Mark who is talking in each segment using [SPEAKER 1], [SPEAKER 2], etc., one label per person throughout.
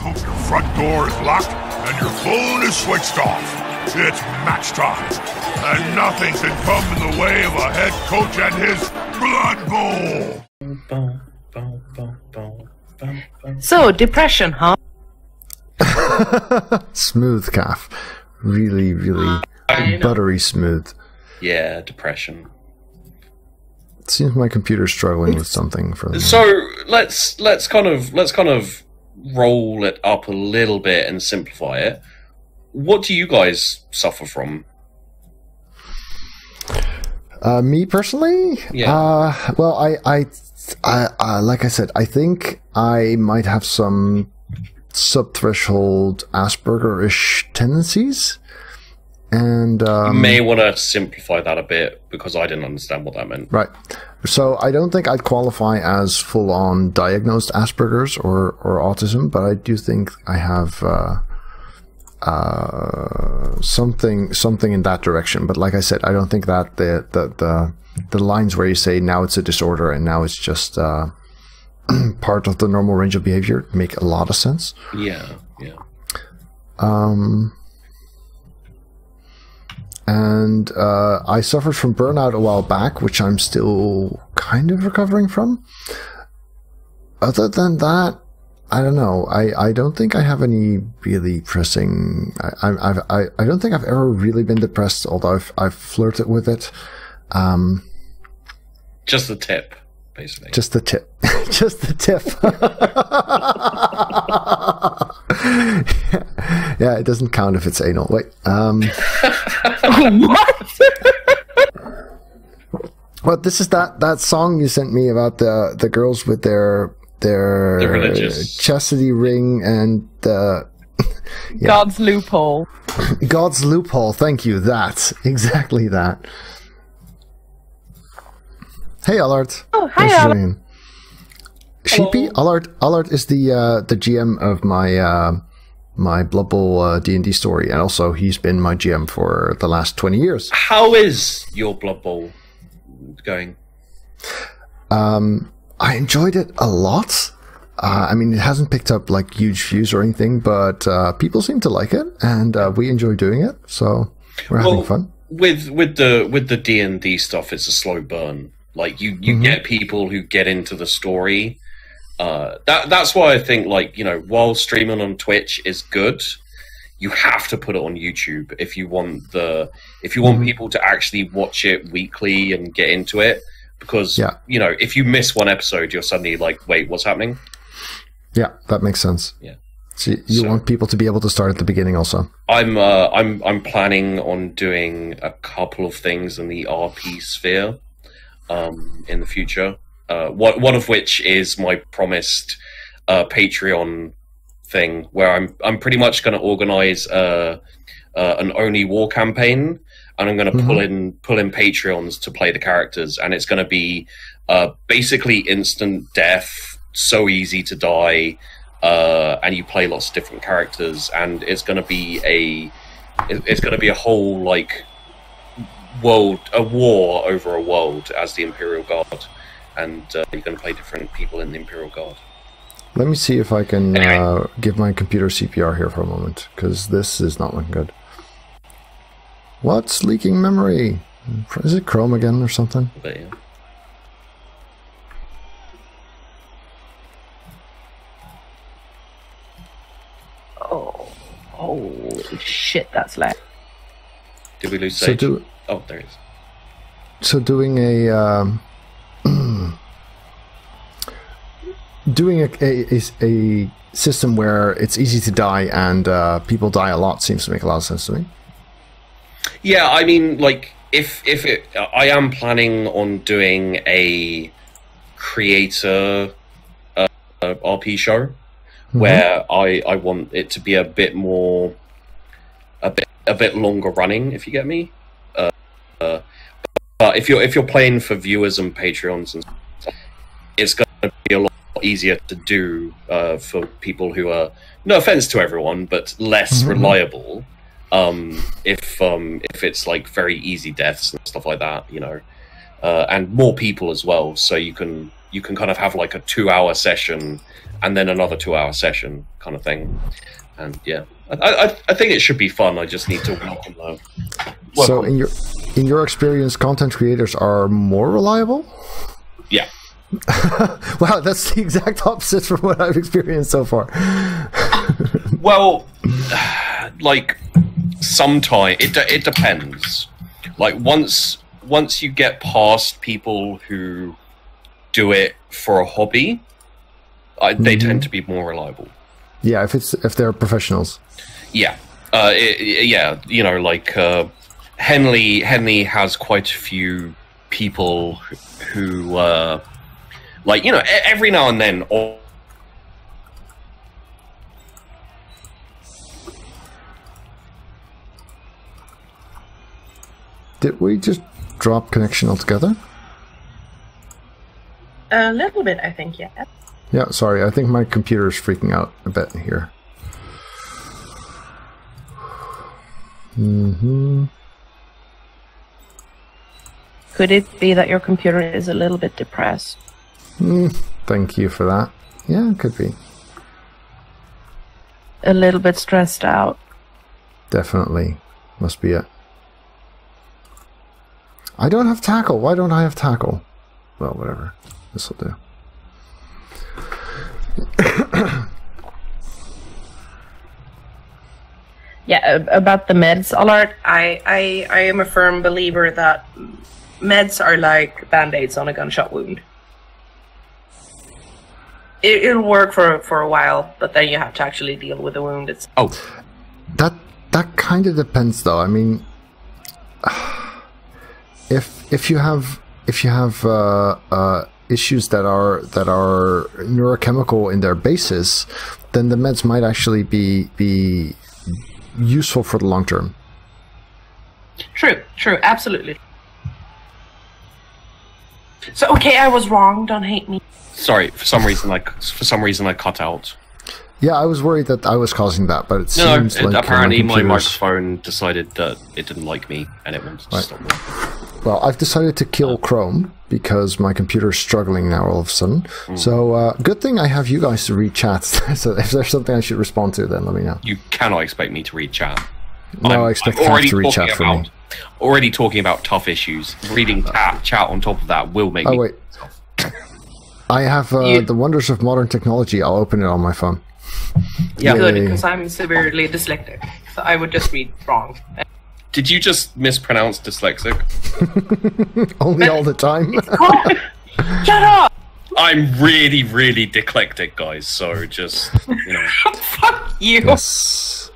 [SPEAKER 1] hope your front door is locked and your phone is switched off. It's match time, and nothing can come in the way of a head coach and his blood bowl.
[SPEAKER 2] So, depression, huh?
[SPEAKER 3] Smooth, Caff. Really, really buttery smooth.
[SPEAKER 4] Yeah, depression.
[SPEAKER 3] It seems my computer's struggling with something for the moment.
[SPEAKER 4] So let's kind of roll it up a little bit and simplify it. What do you guys suffer from?
[SPEAKER 3] Me personally?
[SPEAKER 4] Yeah.
[SPEAKER 3] Well, I like I said, I think I might have some sub-threshold Asperger-ish tendencies. And
[SPEAKER 4] you may want to simplify that a bit, because I didn't understand what that meant.
[SPEAKER 3] Right. So I don't think I'd qualify as full-on diagnosed Asperger's or autism, but I do think I have something in that direction. But like I said, I don't think that the lines where you say now it's a disorder and now it's just part of the normal range of behavior make a lot of sense.
[SPEAKER 4] Yeah.
[SPEAKER 3] And I suffered from burnout a while back, which I'm still kind of recovering from. Other than that, I don't know. I don't think I have any really pressing. I don't think I've ever really been depressed, although I've flirted with it.
[SPEAKER 4] Just the tip, basically.
[SPEAKER 3] Just the tip. Just the tip. Yeah, it doesn't count if it's anal. Wait.
[SPEAKER 2] What?
[SPEAKER 3] Well, this is that song you sent me about the girls with their
[SPEAKER 4] religious
[SPEAKER 3] chastity ring and yeah.
[SPEAKER 2] God's loophole.
[SPEAKER 3] God's loophole. Thank you. That exactly that. Hey, Allard.
[SPEAKER 2] Oh, hi, Allard.
[SPEAKER 3] Sheepy. Allard is the GM of my Blood Bowl D&D story, and also he's been my GM for the last 20 years.
[SPEAKER 4] How is your Blood Bowl going?
[SPEAKER 3] I enjoyed it a lot. I mean, it hasn't picked up like huge views or anything, but people seem to like it, and we enjoy doing it, so we're having fun.
[SPEAKER 4] With the D&D stuff, it's a slow burn. Like you get people who get into the story. That's why I think, like, you know, while streaming on Twitch is good, you have to put it on YouTube if you want people to actually watch it weekly and get into it. Because you know, if you miss one episode, you're suddenly like, wait, what's happening?
[SPEAKER 3] Yeah, that makes sense.
[SPEAKER 4] Yeah.
[SPEAKER 3] So you want people to be able to start at the beginning also.
[SPEAKER 4] I'm planning on doing a couple of things in the RP sphere in the future. One of which is my promised Patreon thing, where I'm pretty much going to organize an Only War campaign, and I'm going to pull in Patreons to play the characters, and it's going to be basically instant death, so easy to die, and you play lots of different characters, and it's going to be a whole like war over a world as the Imperial Guard. And you're going to play different people in the Imperial Guard.
[SPEAKER 3] Let me see if I can give my computer CPR here for a moment, because this is not looking good. What's leaking memory? Is it Chrome again or something?
[SPEAKER 4] But, yeah.
[SPEAKER 2] Oh, holy shit, that's loud.
[SPEAKER 4] Did we lose Sage? Oh, there it is.
[SPEAKER 3] So doing a system where it's easy to die and people die a lot seems to make a lot of sense to me.
[SPEAKER 4] Yeah, I mean, like, I am planning on doing a creator RP show where I want it to be a bit more, a bit longer running, if you get me. But if you're playing for viewers and Patreons and stuff, it's going to be a lot easier to do for people who are, no offense to everyone, but less reliable. If it's like very easy deaths and stuff like that, you know, and more people as well, so you can you can kind of have like a 2-hour session and then another 2-hour session kind of thing. And yeah, I think it should be fun. I just need to work on the.
[SPEAKER 3] So in your experience, content creators are more reliable?
[SPEAKER 4] Yeah.
[SPEAKER 3] Wow, that's the exact opposite from what I've experienced so far.
[SPEAKER 4] Well, like sometimes it depends. Like once you get past people who do it for a hobby, they tend to be more reliable.
[SPEAKER 3] Yeah, if they're professionals.
[SPEAKER 4] Yeah, yeah. You know, like Henley has quite a few people who like, you know, every now and then.
[SPEAKER 3] Did we just drop connection altogether?
[SPEAKER 2] A little bit, I think, yeah.
[SPEAKER 3] Yeah, sorry. I think my computer's freaking out a bit here.
[SPEAKER 2] Could it be that your computer is a little bit depressed?
[SPEAKER 3] Thank you for that. Yeah, it could be.
[SPEAKER 2] A little bit stressed out.
[SPEAKER 3] Definitely. Must be it. I don't have tackle. Why don't I have tackle? Well, whatever. This'll do.
[SPEAKER 2] Yeah, about the meds, Allard, I am a firm believer that meds are like band-aids on a gunshot wound. It'll work for a while, but then you have to actually deal with the wound.
[SPEAKER 3] That kind of depends, though. I mean, if you have issues that are neurochemical in their basis, then the meds might actually be useful for the long term.
[SPEAKER 2] True, absolutely. So okay, I was wrong. Don't hate me.
[SPEAKER 4] Sorry, for some reason I cut out.
[SPEAKER 3] Yeah, I was worried that I was causing that, but it seems like
[SPEAKER 4] apparently my microphone decided that it didn't like me and it wanted to stop me.
[SPEAKER 3] Well, I've decided to kill Chrome because my computer's struggling now all of a sudden. So, good thing I have you guys to read chats. So if there's something I should respond to, then let me know.
[SPEAKER 4] You cannot expect me to read chat.
[SPEAKER 3] No, I expect Caff to read chat for me.
[SPEAKER 4] Already talking about tough issues. Reading chat on top of that will make me...
[SPEAKER 3] Oh, wait. I have the wonders of modern technology. I'll open it on my phone.
[SPEAKER 2] Yeah, good, because I'm severely dyslexic. So I would just read wrong.
[SPEAKER 4] Did you just mispronounce dyslexic?
[SPEAKER 3] Only all the time.
[SPEAKER 2] Shut up!
[SPEAKER 4] I'm really, really dyslexic, guys, so just, you know.
[SPEAKER 2] Fuck you!
[SPEAKER 3] Yes.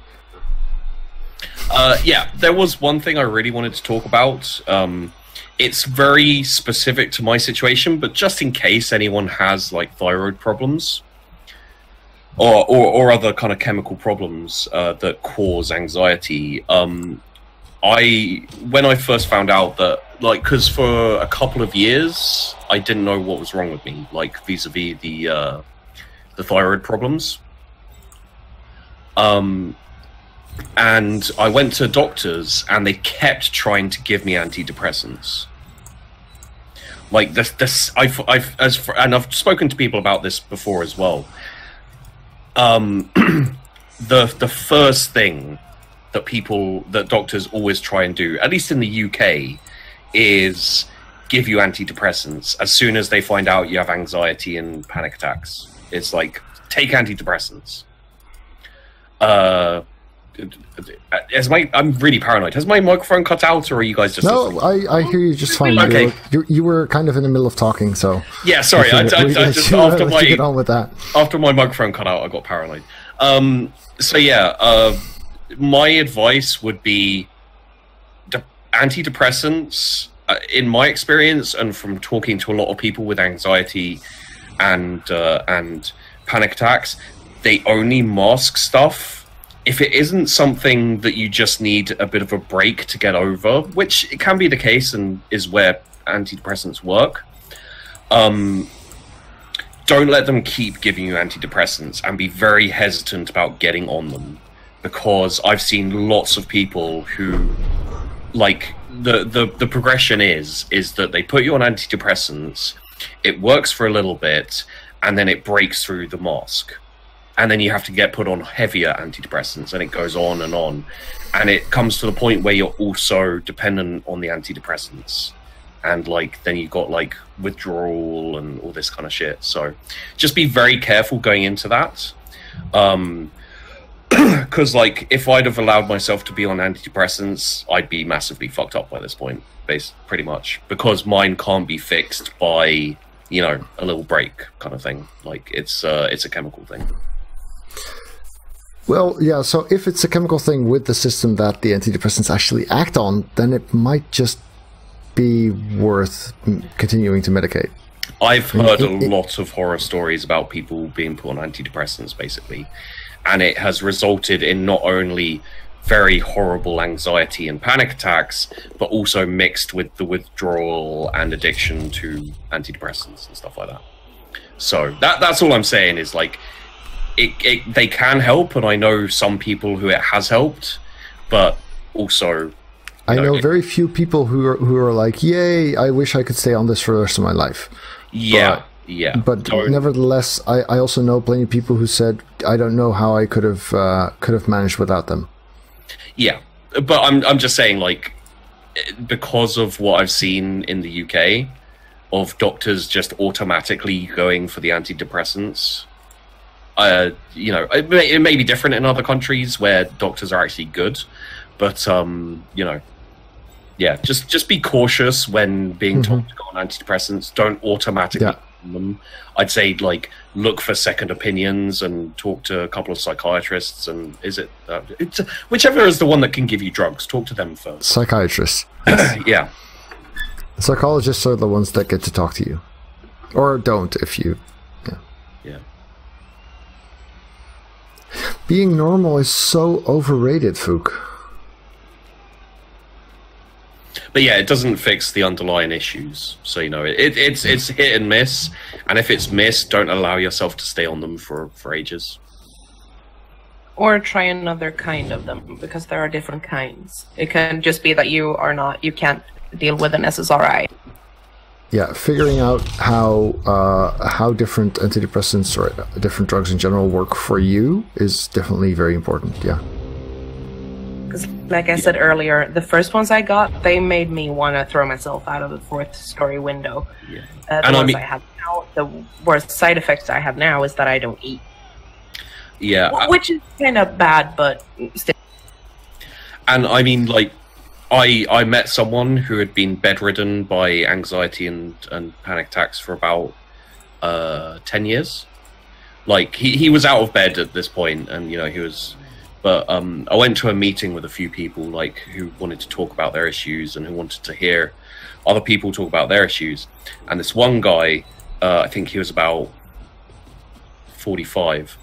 [SPEAKER 4] Yeah, there was one thing I really wanted to talk about. It's very specific to my situation, but just in case anyone has, like, thyroid problems, or other kind of chemical problems that cause anxiety, when I first found out that, like, because for a couple of years I didn't know what was wrong with me, like vis-a-vis the thyroid problems, and I went to doctors and they kept trying to give me antidepressants. Like I've spoken to people about this before as well. The first thing that doctors always try and do, at least in the UK, is give you antidepressants as soon as they find out you have anxiety and panic attacks. It's like, take antidepressants. I'm really paranoid. Has my microphone cut out, or are you guys just...
[SPEAKER 3] No, I hear you just fine.
[SPEAKER 4] Okay.
[SPEAKER 3] You were kind of in the middle of talking, so...
[SPEAKER 4] Yeah, sorry. I just
[SPEAKER 3] get on with that.
[SPEAKER 4] After my microphone cut out, I got paranoid. So yeah, my advice would be antidepressants, in my experience, and from talking to a lot of people with anxiety and panic attacks, they only mask stuff if it isn't something that you just need a bit of a break to get over, which it can be the case and is where antidepressants work. Don't let them keep giving you antidepressants, and be very hesitant about getting on them, because I've seen lots of people who, like, the progression is that they put you on antidepressants, It works for a little bit, and then it breaks through the mask. And then you have to get put on heavier antidepressants, and it goes on. And it comes to the point where you're also dependent on the antidepressants. And, like, then you've got, like, withdrawal and all this kind of shit. So just be very careful going into that. Because, like, if I'd have allowed myself to be on antidepressants, I'd be massively fucked up by this point, pretty much. Because mine can't be fixed by, you know, a little break kind of thing. Like, it's a chemical thing.
[SPEAKER 3] Well, yeah, so if it's a chemical thing with the system that the antidepressants actually act on, then it might just be worth continuing to medicate.
[SPEAKER 4] I've heard a lot of horror stories about people being put on antidepressants, basically. And it has resulted in not only very horrible anxiety and panic attacks, but also mixed with the withdrawal and addiction to antidepressants and stuff like that. So that's all I'm saying is, like, they can help, and I know some people who it has helped, but also
[SPEAKER 3] I know very few people who are like, yay, I wish I could stay on this for the rest of my life.
[SPEAKER 4] Yeah,
[SPEAKER 3] but nevertheless, I also know plenty of people who said, I don't know how I could have managed without them.
[SPEAKER 4] Yeah, but I'm just saying, like, because of what I've seen in the UK of doctors just automatically going for the antidepressants. You know, it may be different in other countries where doctors are actually good, but you know, yeah, just be cautious when being told to go on antidepressants. Don't automatically on them. I'd say, like, look for second opinions and talk to a couple of psychiatrists. And it's whichever is the one that can give you drugs, talk to them first.
[SPEAKER 3] Psychiatrists.
[SPEAKER 4] Yeah.
[SPEAKER 3] Psychologists are the ones that get to talk to you, or don't if you.
[SPEAKER 4] Yeah.
[SPEAKER 3] Being normal is so overrated, Fook.
[SPEAKER 4] But yeah, it doesn't fix the underlying issues. So, you know, it's hit and miss. And if it's missed, don't allow yourself to stay on them for ages.
[SPEAKER 2] Or try another kind of them, because there are different kinds. It can just be that you can't deal with an SSRI.
[SPEAKER 3] Yeah, figuring out how different antidepressants or different drugs in general work for you is definitely very important. Yeah.
[SPEAKER 2] Because, like I said earlier, the first ones I got, they made me want to throw myself out of the 4th-story window.
[SPEAKER 4] Yeah.
[SPEAKER 2] I have now, the worst side effects I have now is that I don't eat.
[SPEAKER 4] Yeah.
[SPEAKER 2] Which is kind of bad, but still.
[SPEAKER 4] And I mean, like, I met someone who had been bedridden by anxiety and panic attacks for about 10 years. Like, he was out of bed at this point, and, you know, he was... But I went to a meeting with a few people, like, who wanted to talk about their issues and who wanted to hear other people talk about their issues. And this one guy, I think he was about 45.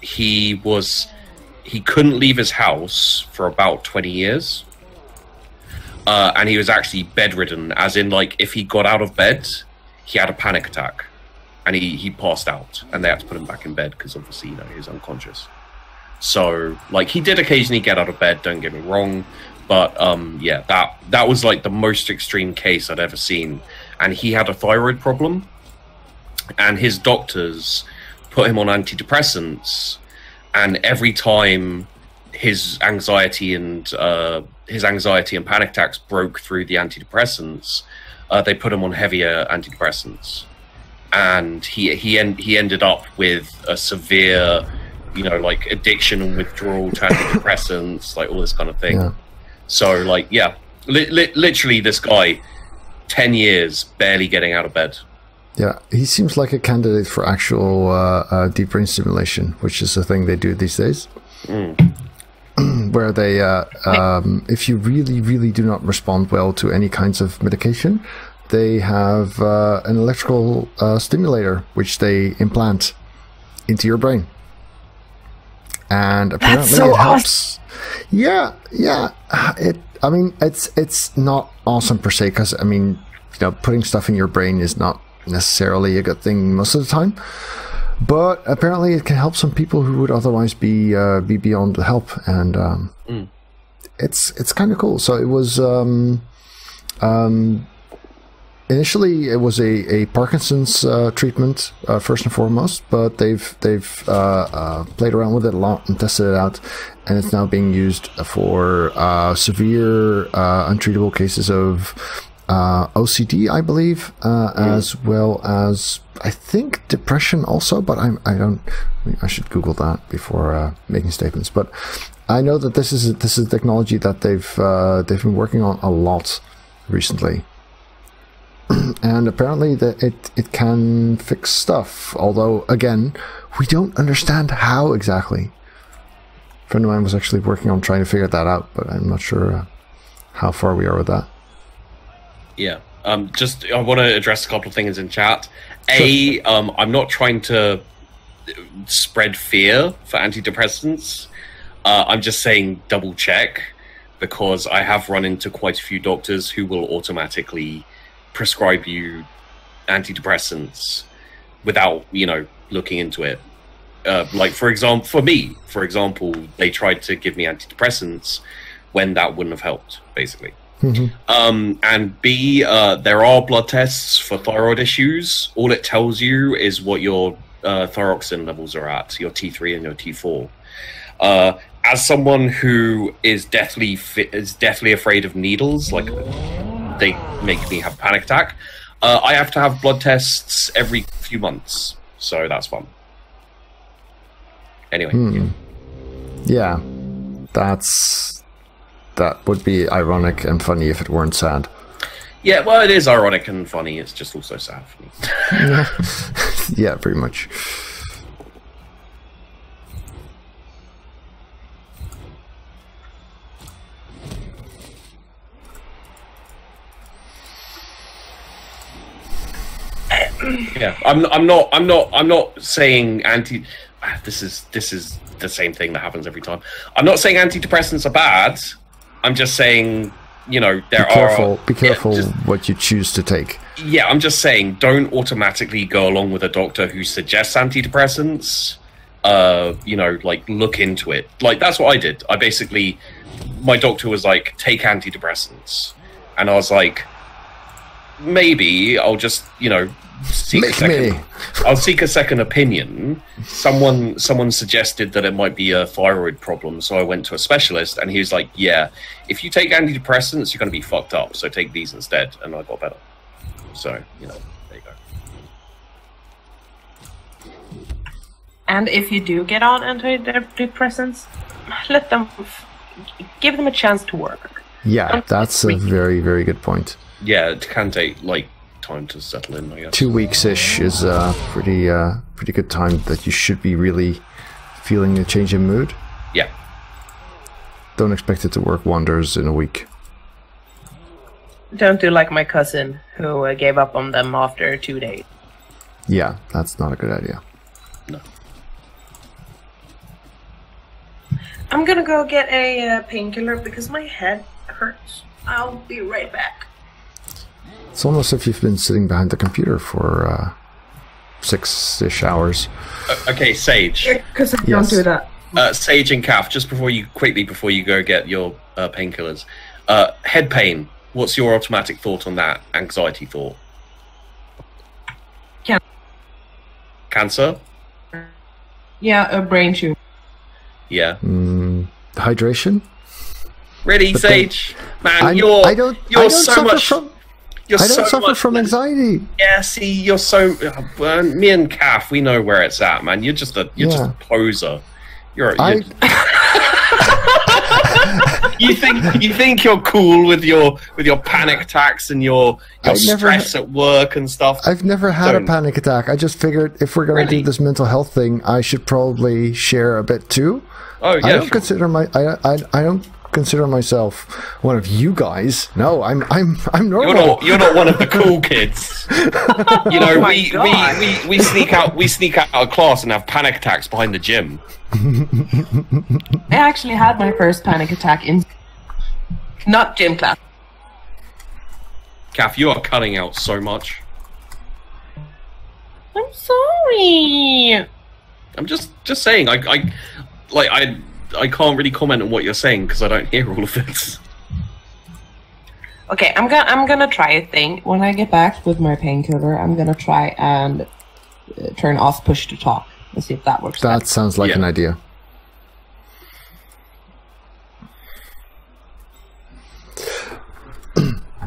[SPEAKER 4] He couldn't leave his house for about 20 years. And he was actually bedridden, as in, like, if he got out of bed, he had a panic attack. And he passed out. And they had to put him back in bed because, obviously, you know, he was unconscious. So, like, he did occasionally get out of bed, don't get me wrong. But, yeah, that was, like, the most extreme case I'd ever seen. And he had a thyroid problem. And his doctors put him on antidepressants. And every time his anxiety and panic attacks broke through the antidepressants, they put him on heavier antidepressants, and he ended up with a severe, you know, like, addiction and withdrawal to antidepressants, like, all this kind of thing. Yeah. So, like, yeah, literally, this guy, 10 years barely getting out of bed.
[SPEAKER 3] Yeah, he seems like a candidate for actual deep brain stimulation, which is a thing they do these days. Where they, if you really, really do not respond well to any kinds of medication, they have an electrical stimulator, which they implant into your brain. And apparently it helps. Yeah. I mean, it's not awesome per se, because, I mean, you know, putting stuff in your brain is not necessarily a good thing most of the time, but apparently it can help some people who would otherwise be beyond help, and it's kind of cool. So it was initially, it was a Parkinson's treatment first and foremost, but they've played around with it a lot and tested it out, and it's now being used for severe untreatable cases of OCD, I believe, as well as I think depression also. But I should Google that before making statements. But I know that this is a technology that they've been working on a lot recently. And apparently that it can fix stuff, although again we don't understand how exactly. A friend of mine was actually working on trying to figure that out, but I'm not sure how far we are with that.
[SPEAKER 4] Yeah, I want to address a couple of things in chat. I'm not trying to spread fear for antidepressants. I'm just saying double check, because I have run into quite a few doctors who will automatically prescribe you antidepressants without, looking into it. Like, for example, they tried to give me antidepressants when that wouldn't have helped, basically. Mm-hmm. And B, there are blood tests for thyroid issues. All it tells you is what your thyroxine levels are at, your T3 and your T4. As someone who is deathly afraid of needles, like they make me have a panic attack, I have to have blood tests every few months, so that's fun. Anyway,
[SPEAKER 3] yeah, that would be ironic and funny if it weren't sad.
[SPEAKER 4] Yeah, well, it is ironic and funny. It's just also sad for me.
[SPEAKER 3] Yeah, pretty much.
[SPEAKER 4] Yeah, I'm not saying anti. This is the same thing that happens every time. I'm not saying antidepressants are bad. I'm just saying, Be careful what you choose to take. Yeah, I'm just saying, don't automatically go along with a doctor who suggests antidepressants. Look into it. Like, that's what I did. My doctor was like, take antidepressants, and I was like, maybe I'll just, I'll seek a second opinion. Someone suggested that it might be a thyroid problem, so I went to a specialist, and he was like, yeah, if you take antidepressants, you're going to be fucked up, so take these instead. And I got better. So, there you go.
[SPEAKER 2] And if you do get on antidepressants, give them a chance to work.
[SPEAKER 3] Yeah, that's a very, very good point.
[SPEAKER 4] Yeah, it can take, time to settle in, I guess.
[SPEAKER 3] 2 weeks-ish is a pretty good time that you should be really feeling a change in mood.
[SPEAKER 4] Yeah.
[SPEAKER 3] Don't expect it to work wonders in a week.
[SPEAKER 2] Don't do like my cousin, who gave up on them after 2 days.
[SPEAKER 3] Yeah, that's not a good idea.
[SPEAKER 4] No.
[SPEAKER 2] I'm gonna go get a painkiller because my head hurts. I'll be right back.
[SPEAKER 3] It's almost as if you've been sitting behind the computer for 6-ish hours.
[SPEAKER 4] Okay, Sage.
[SPEAKER 2] Because I don't do that.
[SPEAKER 4] Sage and Caff, just before you go get your painkillers. Head pain. What's your automatic thought on that? Anxiety thought. Cancer?
[SPEAKER 2] Yeah, a brain tumor.
[SPEAKER 4] Yeah.
[SPEAKER 3] Hydration?
[SPEAKER 4] Really,
[SPEAKER 3] But
[SPEAKER 4] Sage? Man,
[SPEAKER 3] I don't suffer from anxiety.
[SPEAKER 4] Yeah, see, you're so. Me and Caff, we know where it's at, man. You're just a poser. You think you're cool with your panic attacks and your stress at work and stuff.
[SPEAKER 3] I've never had a panic attack. I just figured if we're going to do this mental health thing, I should probably share a bit too.
[SPEAKER 4] Oh yeah.
[SPEAKER 3] I don't consider myself one of you guys. No, I'm normal.
[SPEAKER 4] You're not one of the cool kids. We sneak out of class and have panic attacks behind the gym.
[SPEAKER 2] I actually had my first panic attack in not gym class.
[SPEAKER 4] Caff, you are cutting out so much.
[SPEAKER 2] I'm sorry.
[SPEAKER 4] I'm just saying. I can't really comment on what you're saying because I don't hear all of it.
[SPEAKER 2] Okay, I'm gonna try a thing. When I get back with my painkiller, I'm gonna try and turn off push to talk and see if that works.
[SPEAKER 3] That sounds like an idea.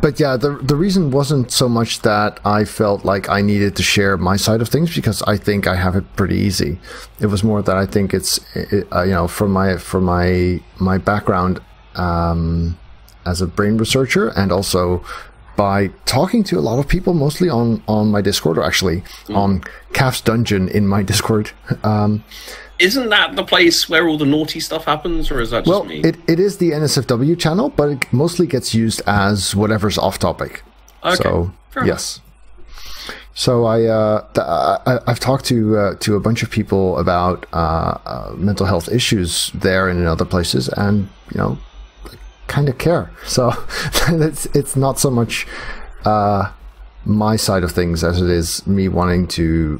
[SPEAKER 3] But yeah, the reason wasn't so much that I felt like I needed to share my side of things, because I think I have it pretty easy. It was more that I think it's from my background as a brain researcher, and also by talking to a lot of people, mostly on my Discord, or actually on Caff's Dungeon in my Discord.
[SPEAKER 4] Isn't that the place where all the naughty stuff happens, or is that just me?
[SPEAKER 3] It is the NSFW channel, but it mostly gets used as whatever's off topic.
[SPEAKER 4] Okay.
[SPEAKER 3] So yes. So I've talked to a bunch of people about mental health issues there and in other places, and kind of care. So it's not so much my side of things as it is me wanting to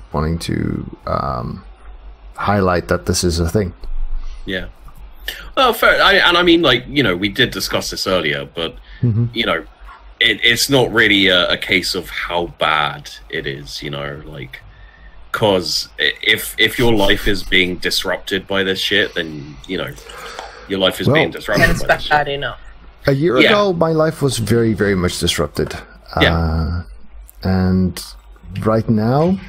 [SPEAKER 3] highlight that this is a thing.
[SPEAKER 4] Yeah. Well, fair. I mean, like, we did discuss this earlier, but it's not really a case of how bad it is. Like, because if your life is being disrupted by this shit, then your life is being disrupted.
[SPEAKER 2] That's
[SPEAKER 4] by this
[SPEAKER 2] bad
[SPEAKER 4] shit.
[SPEAKER 2] enough.
[SPEAKER 3] A year ago, my life was very, very much disrupted. And right now,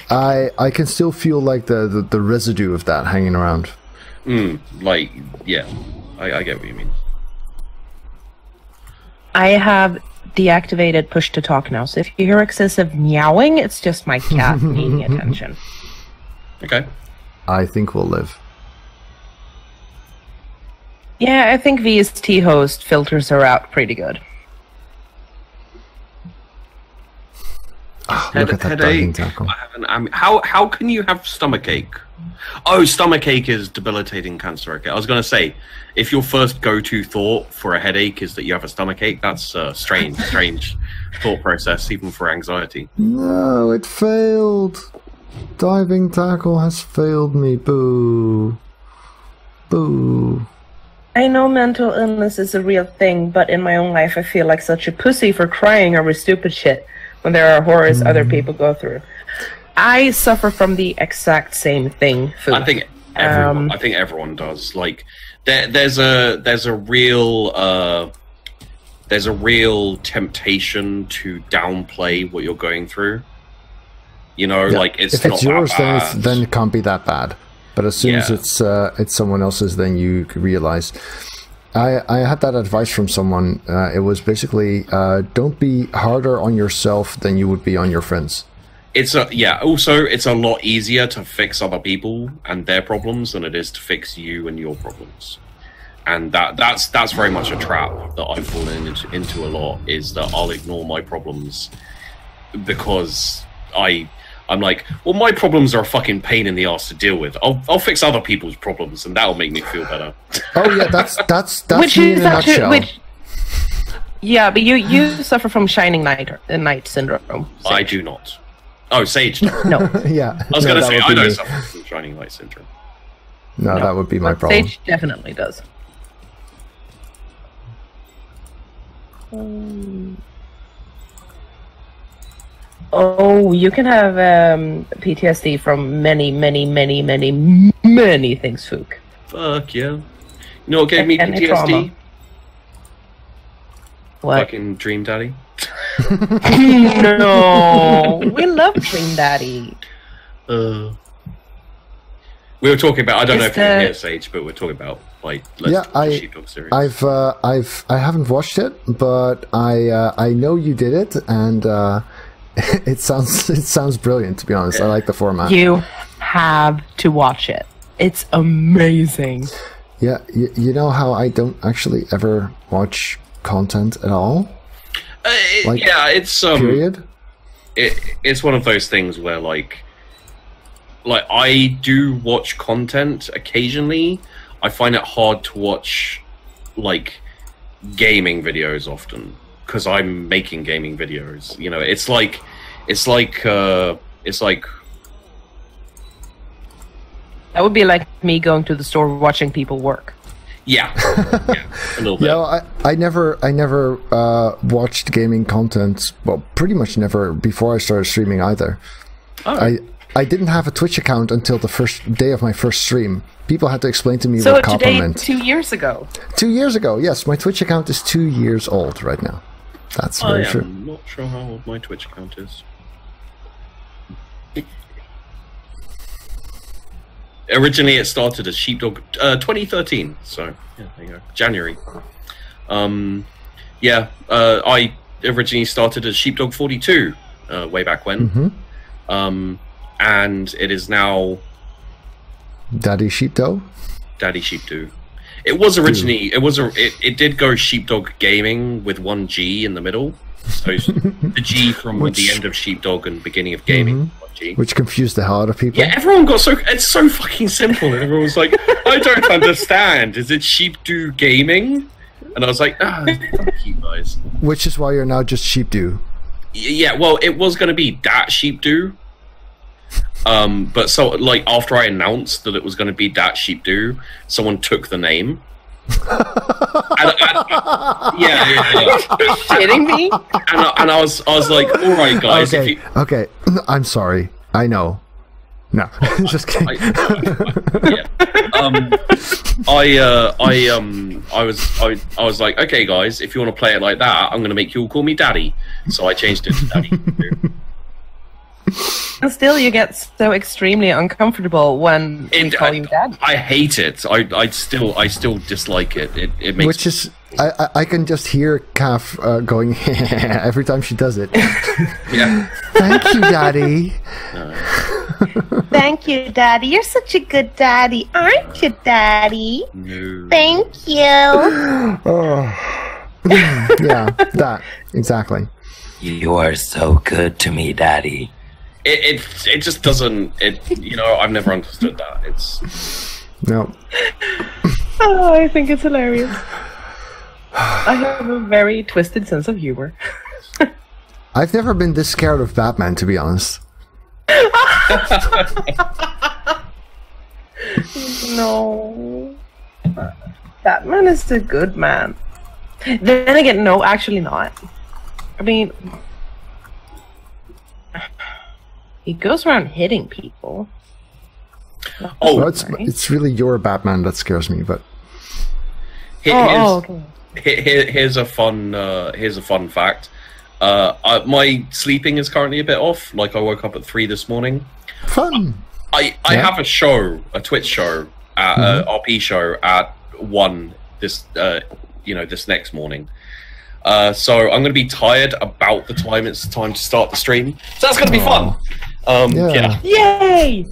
[SPEAKER 3] I can still feel like the residue of that hanging around.
[SPEAKER 4] I get what you mean.
[SPEAKER 2] I have deactivated push to talk now, so if you hear excessive meowing, it's just my cat needing attention.
[SPEAKER 4] Okay.
[SPEAKER 3] I think we'll live.
[SPEAKER 2] Yeah, I think VST host filters her out pretty good.
[SPEAKER 3] Look at that diving tackle.
[SPEAKER 4] How can you have stomachache? Oh, stomachache is debilitating cancer. Okay, I was going to say, if your first go-to thought for a headache is that you have a stomachache, that's a strange thought process, even for anxiety.
[SPEAKER 3] No, it failed. Diving tackle has failed me. Boo. Boo.
[SPEAKER 2] I know mental illness is a real thing, but in my own life I feel like such a pussy for crying over stupid shit when there are horrors other people go through. I suffer from the exact same thing.
[SPEAKER 4] I think everyone does. Like, there's a real temptation to downplay what you're going through. Like, it's
[SPEAKER 3] if it's
[SPEAKER 4] not
[SPEAKER 3] yours,
[SPEAKER 4] that bad.
[SPEAKER 3] then it can't be that bad. But as soon as it's someone else's, then you realize. I had that advice from someone. It was basically, don't be harder on yourself than you would be on your friends. Also, it's a lot easier to fix other people and their problems than it is to fix you and your problems. And that's very much a trap that I've fallen into a lot, is that I'll ignore my problems because I'm like, well, my problems are a fucking pain in the ass to deal with. I'll fix other people's problems, and that'll make me feel better. Oh yeah, that's
[SPEAKER 2] which
[SPEAKER 3] me
[SPEAKER 2] is
[SPEAKER 3] in a nutshell.
[SPEAKER 2] Yeah, but you suffer from shining knight syndrome. Sage.
[SPEAKER 4] I do not. Oh, Sage.
[SPEAKER 2] No.
[SPEAKER 3] Yeah.
[SPEAKER 4] I was going to say, I don't suffer from shining light syndrome.
[SPEAKER 3] No, that would be my problem.
[SPEAKER 2] Sage definitely does. Oh, you can have PTSD from many things, Fook.
[SPEAKER 4] Fuck yeah. You know what gave me PTSD?
[SPEAKER 2] Trauma. What?
[SPEAKER 4] Fucking Dream Daddy.
[SPEAKER 2] No, we love Dream Daddy.
[SPEAKER 4] We were talking about. I don't know if you can hear Sage, but we're talking about the Sheepdog series.
[SPEAKER 3] I haven't watched it, but I know you did it, and it sounds brilliant. To be honest, I like the format.
[SPEAKER 2] You have to watch it. It's amazing.
[SPEAKER 3] Yeah, you know how I don't actually ever watch content at all.
[SPEAKER 4] It's
[SPEAKER 3] period.
[SPEAKER 4] It's one of those things where like I do watch content occasionally. I find it hard to watch like gaming videos often because I'm making gaming videos. It's like
[SPEAKER 2] that would be like me going to the store watching people work.
[SPEAKER 4] Yeah, a little bit.
[SPEAKER 3] Yeah, I never watched gaming content. Well, pretty much never before I started streaming either.
[SPEAKER 4] Oh.
[SPEAKER 3] I didn't have a Twitch account until the first day of my first stream. People had to explain to me what copper meant.
[SPEAKER 2] 2 years ago.
[SPEAKER 3] 2 years ago, yes. My Twitch account is 2 years old right now. That's very true.
[SPEAKER 4] I'm not sure how old my Twitch account is. Originally, it started as Sheepdog 2013. So yeah, there you go. January. I originally started as Sheepdog 42 way back when. And it is now
[SPEAKER 3] Daddy Sheepdog.
[SPEAKER 4] Daddy Sheepdog. It was originally it did go Sheepdog Gaming with one G in the middle. So the G from the end of Sheepdog and beginning of gaming.
[SPEAKER 3] Which confused the hell out of people.
[SPEAKER 4] Yeah, everyone got it's so fucking simple, and everyone was like, I don't understand. Is it Sheepdog Gaming? And I was like, fuck you guys.
[SPEAKER 3] Which is why you're now just Sheepdog.
[SPEAKER 4] Yeah, well, it was going to be that Sheepdog. But so, like, after I announced that it was going to be that Sheepdog, someone took the name. Yeah.
[SPEAKER 2] Kidding me?
[SPEAKER 4] And I was like, all right, guys.
[SPEAKER 3] Okay. I'm sorry. I know. No, just kidding.
[SPEAKER 4] I was like, okay, guys, if you want to play it like that, I'm going to make you all call me Daddy. So I changed it to Daddy.
[SPEAKER 2] And still, you get so extremely uncomfortable when they call you Daddy.
[SPEAKER 4] I hate it. I still dislike it. It makes.
[SPEAKER 3] Which is, I can just hear Caff going every time she does it.
[SPEAKER 4] Yeah.
[SPEAKER 3] Thank you, Daddy.
[SPEAKER 2] Thank you, Daddy. You're such a good daddy, aren't you, Daddy?
[SPEAKER 4] No.
[SPEAKER 2] Thank you.
[SPEAKER 3] Yeah, that exactly.
[SPEAKER 5] You are so good to me, Daddy.
[SPEAKER 4] It just doesn't. I've never understood that.
[SPEAKER 3] No.
[SPEAKER 2] Oh, I think it's hilarious. I have a very twisted sense of humor.
[SPEAKER 3] I've never been this scared of Batman, to be honest.
[SPEAKER 2] No. Batman is a good man. Then again, no, actually not. I mean, he goes around hitting people.
[SPEAKER 3] Oh, well, it's really your Batman that scares me, but
[SPEAKER 4] here's a fun fact. My sleeping is currently a bit off. Like, I woke up at 3 this morning.
[SPEAKER 3] Fun.
[SPEAKER 4] I have a Twitch show, RP show at 1 this next morning. So I'm going to be tired about the time it's time to start the stream. So that's going to be fun. Yeah.
[SPEAKER 2] Yay!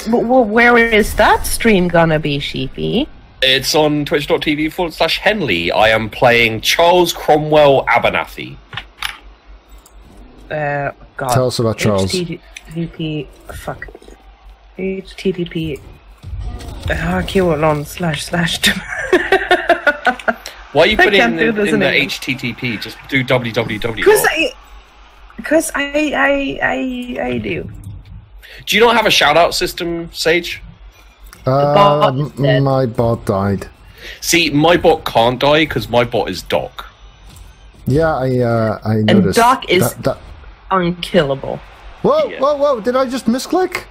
[SPEAKER 2] Well, where is that stream gonna be, Sheepy?
[SPEAKER 4] It's on twitch.tv/Henley. I am playing Charles Cromwell Abernathy.
[SPEAKER 2] God.
[SPEAKER 3] Tell us about Charles.
[SPEAKER 2] HTTP. Fuck. HTTP. QLon //
[SPEAKER 4] Why are you putting in the HTTP? Just do www.
[SPEAKER 2] Because I do.
[SPEAKER 4] Do you not have a shout-out system, Sage?
[SPEAKER 3] My bot died.
[SPEAKER 4] See, my bot can't die because my bot is Doc.
[SPEAKER 3] Yeah, I noticed.
[SPEAKER 2] And Doc is unkillable.
[SPEAKER 3] Whoa! Did I just misclick?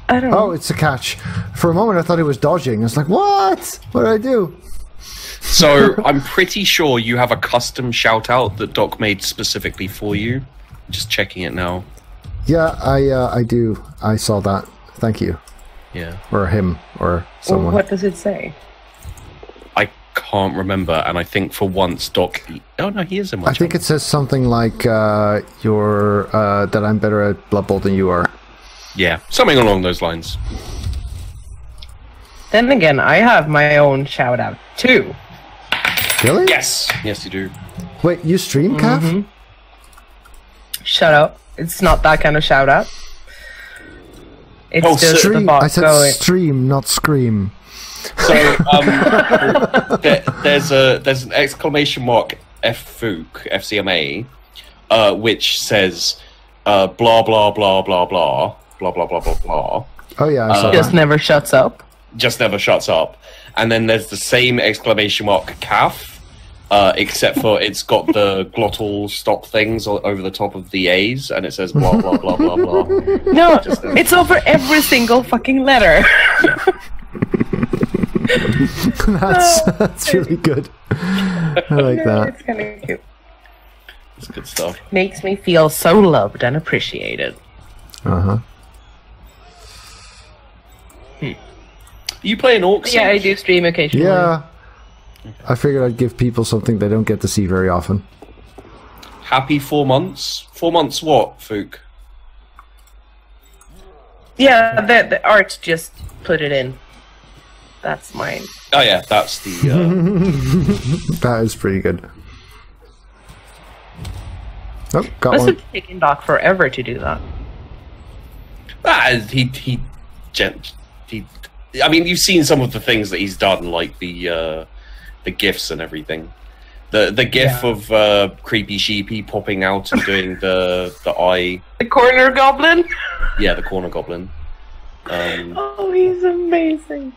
[SPEAKER 2] I don't know.
[SPEAKER 3] Oh, it's a catch. For a moment, I thought it was dodging. I was like, what? What did I do?
[SPEAKER 4] So, I'm pretty sure you have a custom shout-out that Doc made specifically for you. Just checking it now.
[SPEAKER 3] Yeah, I do. I saw that. Thank you.
[SPEAKER 4] Yeah.
[SPEAKER 3] Or him, or someone.
[SPEAKER 2] What does it say?
[SPEAKER 4] I can't remember, and I think for once Doc... Oh, no, he is in my channel.
[SPEAKER 3] think it says something like, that I'm better at Blood Bowl than you are.
[SPEAKER 4] Yeah, something along those lines.
[SPEAKER 2] Then again, I have my own shout-out, too.
[SPEAKER 3] Really?
[SPEAKER 4] Yes, you do.
[SPEAKER 3] Wait, you stream, Caff?
[SPEAKER 2] Shut up. It's not that kind of shout-out. It's just
[SPEAKER 3] stream.
[SPEAKER 2] the bot
[SPEAKER 3] I said
[SPEAKER 2] going.
[SPEAKER 3] stream, not scream.
[SPEAKER 4] So, there's an exclamation mark FFUC, FCMA, which says blah blah blah blah blah blah blah blah blah blah blah.
[SPEAKER 3] Oh yeah, I saw
[SPEAKER 2] Just
[SPEAKER 3] that.
[SPEAKER 2] never shuts up.
[SPEAKER 4] just never shuts up. And then there's the same exclamation mark Caff, except for it's got the glottal stop things over the top of the A's, and it says blah blah blah blah blah.
[SPEAKER 2] No, it's over every single fucking letter.
[SPEAKER 3] That's really good. I like that.
[SPEAKER 2] It's kind of cute.
[SPEAKER 4] It's good stuff.
[SPEAKER 2] Makes me feel so loved and appreciated.
[SPEAKER 3] Uh-huh.
[SPEAKER 4] You playing Orcs?
[SPEAKER 2] Yeah, I do stream occasionally.
[SPEAKER 3] Yeah. I figured I'd give people something they don't get to see very often.
[SPEAKER 4] Happy 4 months? 4 months what, Fook?
[SPEAKER 2] Yeah, the art just put it in. That's mine.
[SPEAKER 4] Oh yeah, that's the...
[SPEAKER 3] That is pretty good. Oh, got
[SPEAKER 2] Must
[SPEAKER 3] one.
[SPEAKER 2] have taken Doc forever to do that.
[SPEAKER 4] I mean, you've seen some of the things that he's done, like the gifs and everything. The gif of creepy sheepy popping out and doing the eye.
[SPEAKER 2] The corner goblin.
[SPEAKER 4] Yeah, the corner goblin.
[SPEAKER 2] Oh, he's amazing.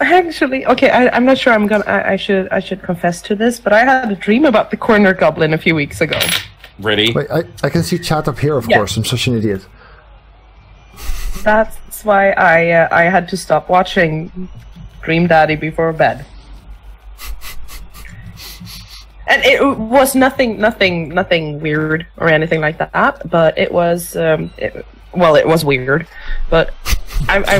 [SPEAKER 2] Actually, okay, I'm not sure. I should confess to this, but I had a dream about the corner goblin a few weeks ago.
[SPEAKER 4] Really?
[SPEAKER 3] Wait, I can see chat up here, of course. I'm such an idiot.
[SPEAKER 2] That's why I had to stop watching Dream Daddy before bed. And it was nothing weird or anything like that. But it was, it was weird. But I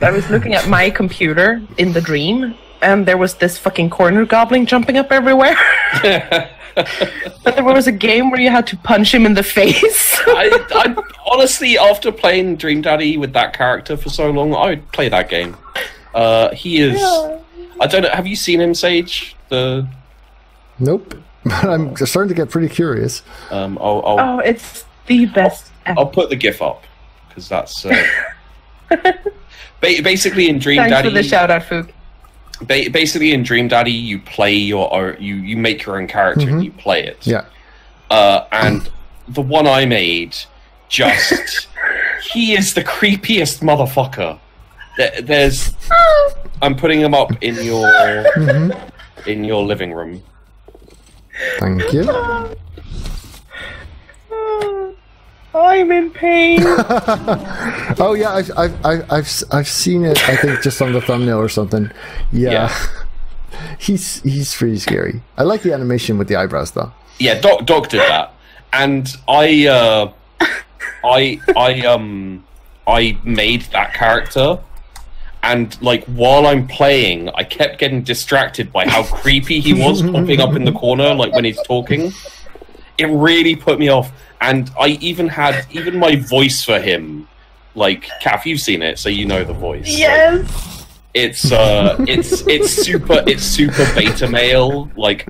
[SPEAKER 2] was looking at my computer in the dream, and there was this fucking corner goblin jumping up everywhere. But there was a game where you had to punch him in the face.
[SPEAKER 4] I honestly, after playing Dream Daddy with that character for so long, I would play that game. He is. Yeah. I don't know. Have you seen him, Sage?
[SPEAKER 3] Nope. But I'm starting to get pretty curious.
[SPEAKER 2] Oh, it's the best.
[SPEAKER 4] I'll put the GIF up because that's basically in Dream Daddy.
[SPEAKER 2] Thanks for the shout out, Fook.
[SPEAKER 4] Basically, in Dream Daddy, you play you make your own character and you play it.
[SPEAKER 3] Yeah.
[SPEAKER 4] And the one I made, he is the creepiest motherfucker. I'm putting him up in your living room.
[SPEAKER 3] Thank you.
[SPEAKER 2] I'm in pain.
[SPEAKER 3] Oh yeah, I've seen it. I think just on the thumbnail or something. Yeah. He's pretty scary. I like the animation with the eyebrows though.
[SPEAKER 4] Yeah, Doc did that, and I made that character, and like while I'm playing, I kept getting distracted by how creepy he was popping up in the corner, like when he's talking. It really put me off. And I even had my voice for him. Like, Caff, you've seen it, so you know the voice.
[SPEAKER 2] Yes.
[SPEAKER 4] Like, it's super beta male. Like,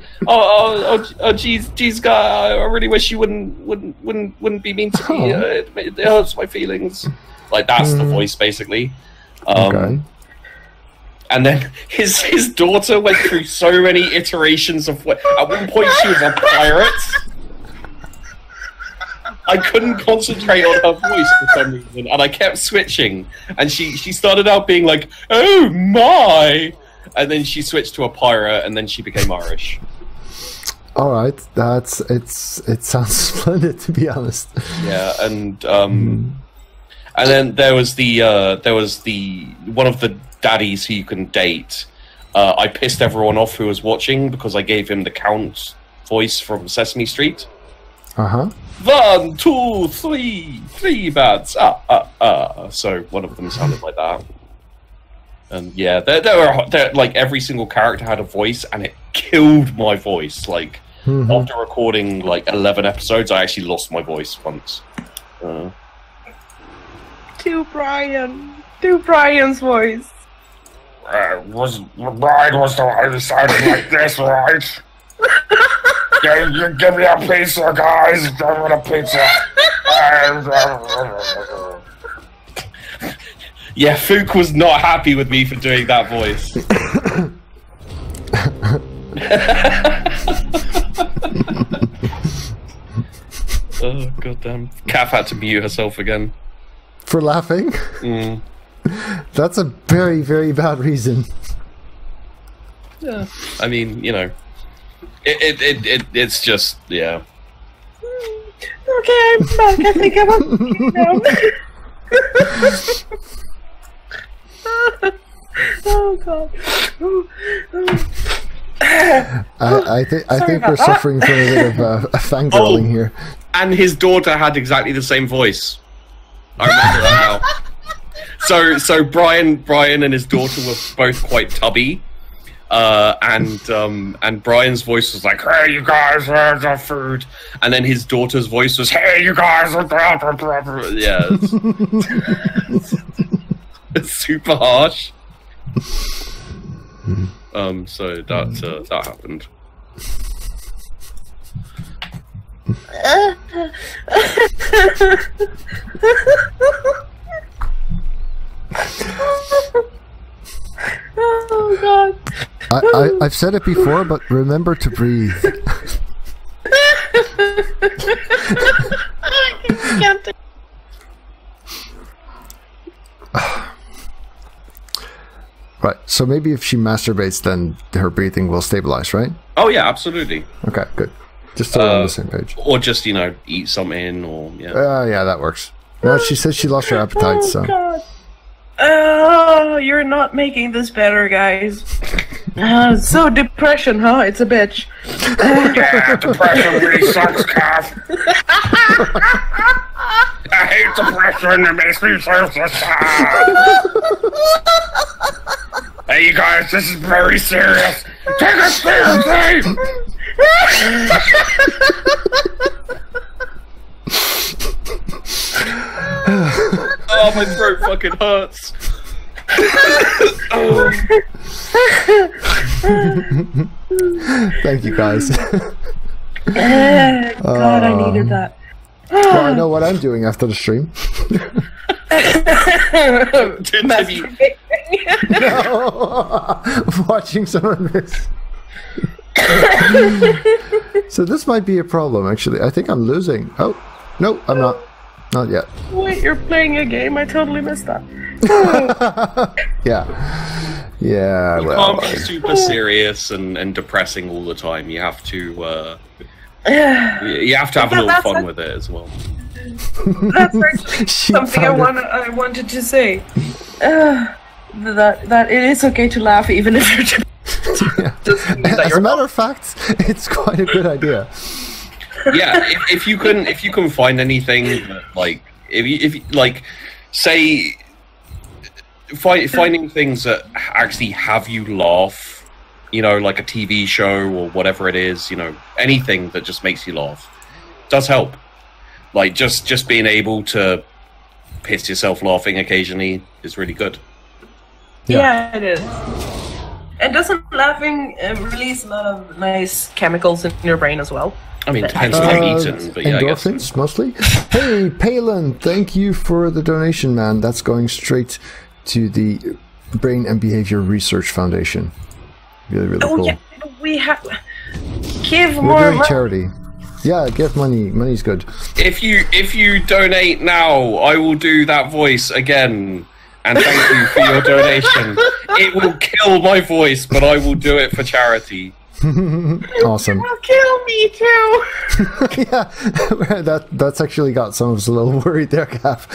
[SPEAKER 4] geez, guy, I really wish you wouldn't be mean to me. It hurts my feelings. Like, that's the voice basically.
[SPEAKER 3] Okay.
[SPEAKER 4] And then his daughter went through so many iterations of at one point she was a pirate. I couldn't concentrate on her voice for some reason, and I kept switching. And she started out being like, "Oh my!" and then she switched to a pirate, and then she became Irish.
[SPEAKER 3] All right, it sounds splendid, to be honest.
[SPEAKER 4] Yeah, and then there was the one of the daddies who you can date. I pissed everyone off who was watching because I gave him the Count voice from Sesame Street. 1, 2, 3, 3 bats. So one of them sounded like that. And yeah, there like every single character had a voice, and it killed my voice. Like after recording like 11 episodes, I actually lost my voice once.
[SPEAKER 2] To Brian's voice.
[SPEAKER 1] Brian was the one who sounded like this, right? You give me a pizza, guys. I want a pizza.
[SPEAKER 4] Yeah, Fook was not happy with me for doing that voice. Oh, goddamn. Caff had to mute herself again.
[SPEAKER 3] For laughing? That's a very, very bad reason.
[SPEAKER 4] Yeah. I mean, you know, it's just, yeah.
[SPEAKER 2] Okay, I'm back. I think I'm up now. Oh god.
[SPEAKER 3] I think we're suffering from a bit of a fangirling here.
[SPEAKER 4] And his daughter had exactly the same voice. I remember that now. So Brian and his daughter were both quite tubby. And Brian's voice was like, "Hey, you guys, where's the food?" And then his daughter's voice was, "Hey, you guys, yeah, it's super harsh." So that happened.
[SPEAKER 2] Oh god.
[SPEAKER 3] I've said it before, but remember to breathe. Right, so maybe if she masturbates, then her breathing will stabilize, right?
[SPEAKER 4] Oh yeah, absolutely.
[SPEAKER 3] Okay, good. Just so we're on the same page.
[SPEAKER 4] Or just, you know, eat something, or
[SPEAKER 3] yeah, that works. No, she says she lost her appetite, so.
[SPEAKER 2] God. Oh, you're not making this better, guys. So depression, huh? It's a bitch.
[SPEAKER 1] Yeah, depression really sucks, Caff. I hate depression. It makes me so sad. Hey, you guys, this is very serious. Take it seriously.
[SPEAKER 4] Oh, my throat fucking hurts.
[SPEAKER 3] Thank you, guys.
[SPEAKER 2] God, I needed that.
[SPEAKER 3] Well, I know what I'm doing after the stream. No, watching some of this. So this might be a problem, actually. I think I'm losing. Oh, no, I'm not. Not yet.
[SPEAKER 2] Wait, you're playing a game? I totally missed that.
[SPEAKER 3] Yeah. Yeah,
[SPEAKER 4] you
[SPEAKER 3] well.
[SPEAKER 4] can't be super serious and depressing all the time. You have to have a little fun with it as well.
[SPEAKER 2] That's actually something I wanted to say. That it is okay to laugh even if you're
[SPEAKER 3] yeah. As a matter of fact, it's quite a good idea.
[SPEAKER 4] Yeah, if you can find anything that, like, if you like, say, finding things that actually have you laugh, you know, like a TV show or whatever it is, you know, anything that just makes you laugh does help. Like just being able to piss yourself laughing occasionally is really good.
[SPEAKER 2] Yeah, it is. And doesn't laughing release a lot of nice chemicals in your brain as well?
[SPEAKER 4] I mean, it depends on what you've eaten, but yeah,
[SPEAKER 3] endorphins,
[SPEAKER 4] I guess.
[SPEAKER 3] Mostly. Hey, Palin, thank you for the donation, man. That's going straight to the Brain and Behavior Research Foundation. Really, really cool.
[SPEAKER 2] Yeah, we have give
[SPEAKER 3] We're
[SPEAKER 2] more
[SPEAKER 3] doing
[SPEAKER 2] money.
[SPEAKER 3] charity. Yeah, give money. Money's good.
[SPEAKER 4] If you donate now, I will do that voice again. And thank you for your donation. It will kill my voice, but I will do it for charity.
[SPEAKER 3] Awesome.
[SPEAKER 2] It'll kill me too.
[SPEAKER 3] Yeah, that's actually got some of us a little worried there, Caff.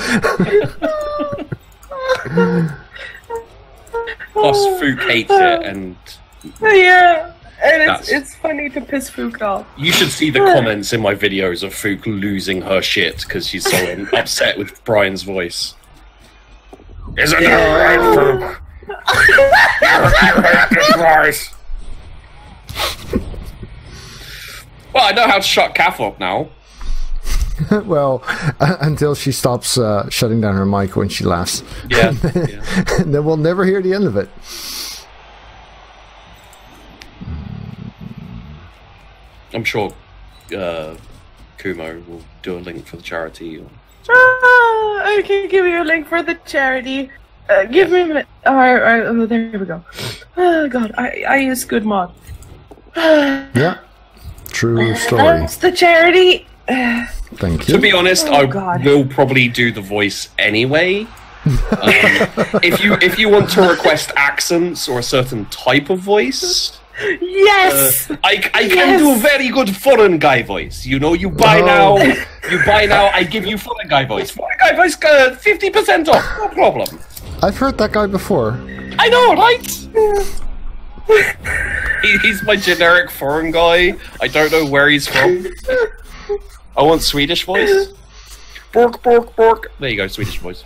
[SPEAKER 4] Plus, Fook hates it, and
[SPEAKER 2] Yeah, and it's funny to piss Fook off.
[SPEAKER 4] you should see the comments in my videos of Fook losing her shit because she's so upset with Brian's voice.
[SPEAKER 1] Isn't that right, Fook? You hate this voice.
[SPEAKER 4] Well, I know how to shut Caff up now.
[SPEAKER 3] Well, until she stops shutting down her mic when she laughs.
[SPEAKER 4] Yeah.
[SPEAKER 3] And then we'll never hear the end of it.
[SPEAKER 4] I'm sure Kumo will do a link for the charity. Or...
[SPEAKER 2] I can give you a link for the charity. Give me a minute. Oh, there we go. Oh god, I use good mod.
[SPEAKER 3] Yeah. True story.
[SPEAKER 2] That's the charity.
[SPEAKER 3] Thank you.
[SPEAKER 4] To be honest,
[SPEAKER 2] Oh,
[SPEAKER 4] I
[SPEAKER 2] God.
[SPEAKER 4] will probably do the voice anyway, If you want to request accents or a certain type of voice,
[SPEAKER 2] Yes!
[SPEAKER 4] I can do a very good foreign guy voice. You know, you buy now, I give you foreign guy voice. Foreign guy voice, 50% off, no problem.
[SPEAKER 3] I've heard that guy before.
[SPEAKER 4] I know, right? He's my generic foreign guy. I don't know where he's from. I want Swedish voice. Bork, bork, bork. There you go, Swedish voice.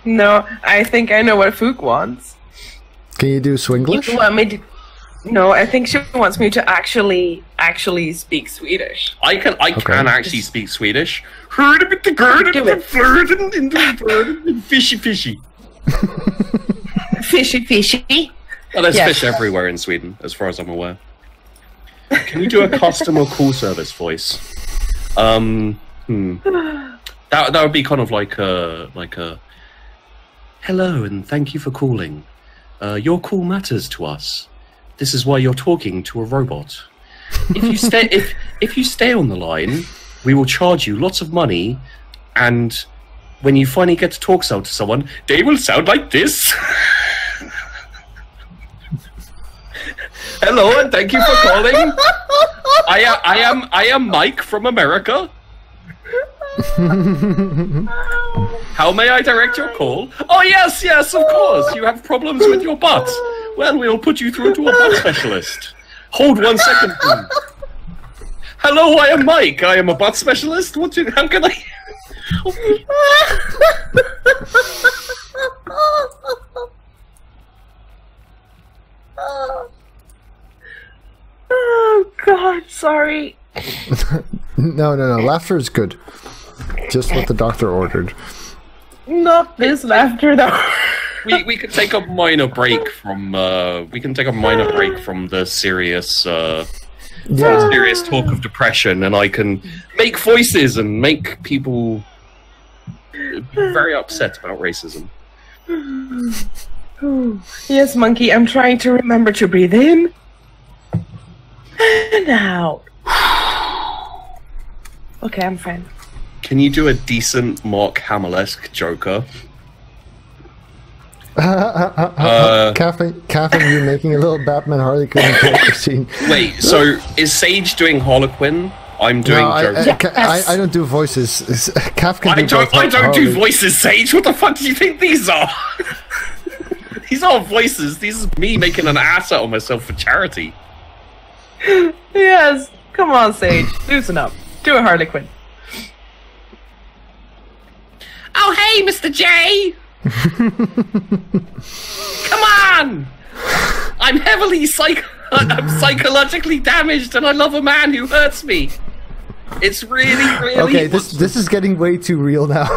[SPEAKER 2] No, I think I know what Fook wants.
[SPEAKER 3] Can you do Swinglish?
[SPEAKER 2] You want me to... No, I think she wants me to actually speak Swedish.
[SPEAKER 4] I can actually speak Swedish. Fishy, fishy.
[SPEAKER 2] Fishy, fishy.
[SPEAKER 4] Well, there's fish everywhere in Sweden, as far as I'm aware. Can you do a customer call service voice? That would be kind of like a hello and thank you for calling. Your call matters to us. This is why you're talking to a robot. If you stay on the line, we will charge you lots of money, and when you finally get to talk to someone, they will sound like this. Hello and thank you for calling. I am Mike from America. How may I direct your call? Oh yes, of course. You have problems with your butt. Well, we'll put you through to a butt specialist. Hold 1 second, please. Hello, I am Mike. I am a butt specialist. How can I?
[SPEAKER 2] Oh God, sorry.
[SPEAKER 3] No. Laughter is good. Just what the doctor ordered.
[SPEAKER 2] Not this laughter, though.
[SPEAKER 4] We could take a minor break from the serious serious talk of depression, and I can make voices and make people very upset about racism.
[SPEAKER 2] Yes, monkey. I'm trying to remember to breathe in and out. Okay, I'm fine.
[SPEAKER 4] Can you do a decent Mark Hamill-esque Joker?
[SPEAKER 3] Caffeine, you making a little Batman Harley Quinn Joker scene.
[SPEAKER 4] Wait, so is Sage doing Harlequin? I'm doing Joker.
[SPEAKER 3] I don't do voices. Caff can
[SPEAKER 4] I don't do voices, Sage. What the fuck do you think these are? These aren't voices. These is me making an ass out of myself for charity.
[SPEAKER 2] Yes. Come on, Sage. Loosen up. Do a Harley Quinn. Oh, hey, Mr. J! Come on! I'm heavily psychologically damaged, and I love a man who hurts me. It's really
[SPEAKER 3] okay. This is getting way too real now.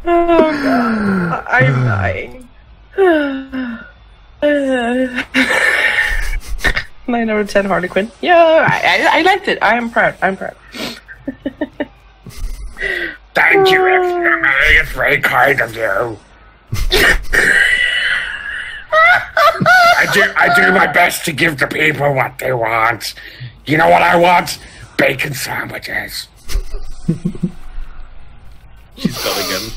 [SPEAKER 2] Oh God, I'm dying. 9 out of 10 Harley Quinn. Yeah, I liked it. I'm proud.
[SPEAKER 1] Thank you, FMA. It's very kind of you. I do my best to give the people what they want. You know what I want? Bacon sandwiches.
[SPEAKER 4] She's gone again.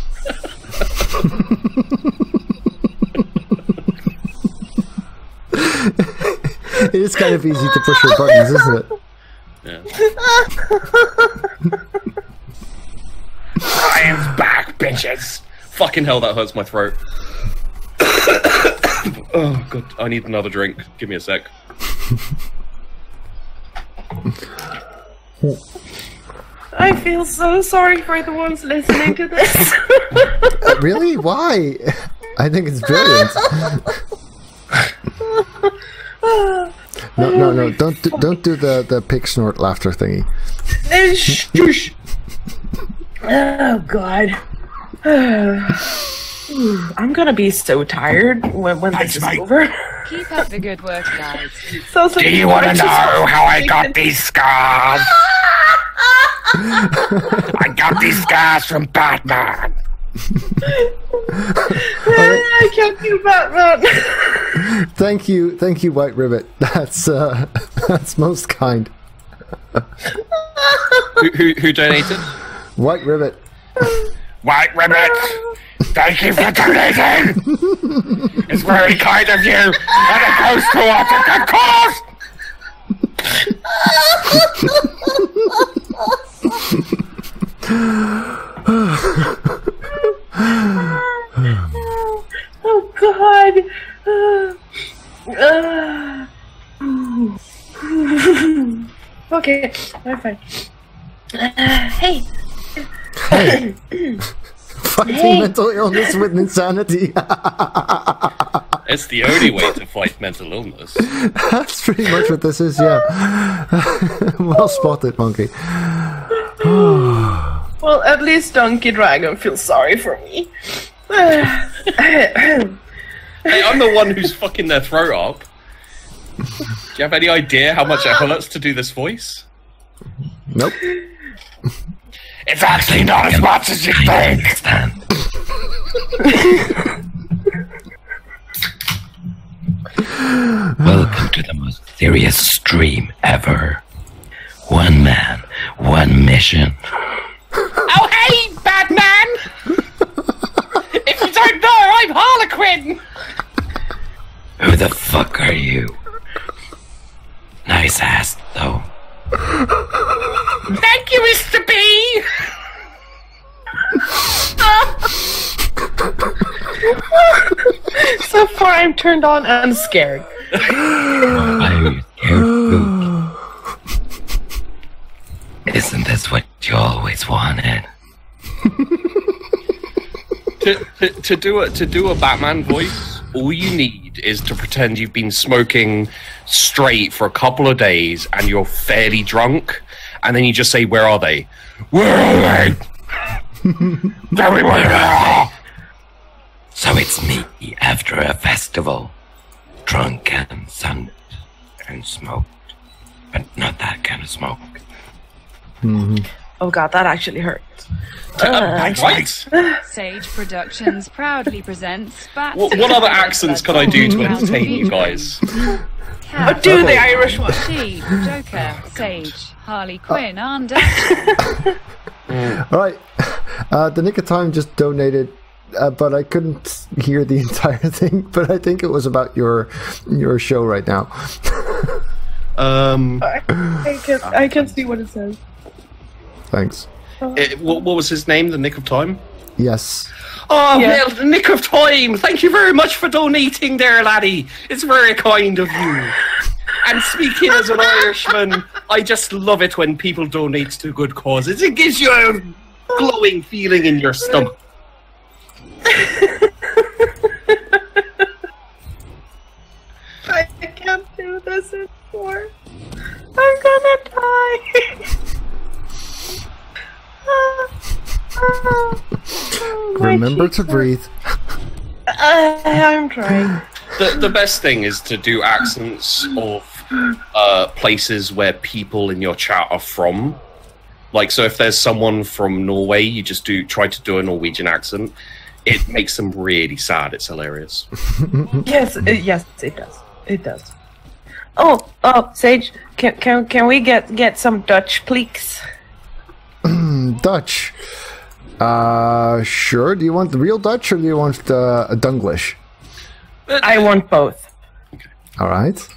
[SPEAKER 3] It is kind of easy to push your buttons, isn't it?
[SPEAKER 4] Yeah.
[SPEAKER 1] Ryan's back, bitches.
[SPEAKER 4] Fucking hell, that hurts my throat. Oh god, I need another drink. Give me a sec.
[SPEAKER 2] I feel so sorry for the ones listening to this.
[SPEAKER 3] Really? Why? I think it's brilliant. No! Don't do the pig snort laughter thingy.
[SPEAKER 2] Oh God. I'm gonna be so tired when this is over.
[SPEAKER 6] Keep up the good work, guys.
[SPEAKER 1] Do you want to know how I got these scars? I got these scars from Batman.
[SPEAKER 2] I can't do Batman.
[SPEAKER 3] Thank you, White Ribbit. That's most kind.
[SPEAKER 4] Who donated?
[SPEAKER 3] White Ribbit.
[SPEAKER 1] White Ribbit, thank you for donating! It's very kind of you, and it goes towards a good cause!
[SPEAKER 2] Oh God. Okay, I'm fine. Hey.
[SPEAKER 3] Hey. Fighting mental illness with insanity.
[SPEAKER 4] It's the only way to fight mental illness.
[SPEAKER 3] That's pretty much what this is, yeah. Well spotted, Monkey.
[SPEAKER 2] Well, at least Donkey Dragon feels sorry for me.
[SPEAKER 4] Hey, I'm the one who's fucking their throat up. Do you have any idea how much it hurts to do this voice?
[SPEAKER 3] Nope.
[SPEAKER 1] It's actually not as much as you think!
[SPEAKER 5] Welcome to the most serious stream ever. One man, one mission.
[SPEAKER 1] Oh, hey, Batman! If you don't know, I'm Harlequin!
[SPEAKER 5] Who the fuck are you? Nice ass, though.
[SPEAKER 1] Thank you, Mr. B!
[SPEAKER 2] So far, I'm turned on and scared.
[SPEAKER 5] I'm scared too. Isn't this what you always wanted?
[SPEAKER 4] To do a Batman voice, all you need is to pretend you've been smoking straight for a couple of days and you're fairly drunk, and then you just say, "Where are they? Where are they? Tell me where they are."
[SPEAKER 5] So it's me after a festival, drunk and sunned and smoked, but not that kind of smoke.
[SPEAKER 2] Oh God, that actually hurts.
[SPEAKER 4] Right?
[SPEAKER 6] Sage Productions proudly presents Bat.
[SPEAKER 4] What other accents can I do to entertain you guys?
[SPEAKER 2] Oh, do the Irish one.
[SPEAKER 6] Sheep, Joker, Sage, Harley Quinn, and
[SPEAKER 3] Alright. The Nick of Time just donated, but I couldn't hear the entire thing, but I think it was about your show right now.
[SPEAKER 2] I can see what it says.
[SPEAKER 3] Thanks.
[SPEAKER 4] What was his name? The Nick of Time?
[SPEAKER 3] Yes.
[SPEAKER 4] Oh,
[SPEAKER 2] Yeah.
[SPEAKER 4] well, the Nick of Time! Thank you very much for donating there, laddie. It's very kind of you. And speaking as an Irishman, I just love it when people donate to good causes. It gives you a glowing feeling in your stomach.
[SPEAKER 2] I can't do this anymore. I'm gonna die.
[SPEAKER 3] Remember to breathe.
[SPEAKER 2] I'm trying.
[SPEAKER 4] The best thing is to do accents of places where people in your chat are from. Like, so if there's someone from Norway, you just try to do a Norwegian accent. It makes them really sad. It's hilarious.
[SPEAKER 2] Yes, yes, it does. It does. Oh, Sage, can we get some Dutch, please?
[SPEAKER 3] Dutch. Sure. Do you want the real Dutch or do you want a Dunglish?
[SPEAKER 2] I want both.
[SPEAKER 3] Alright.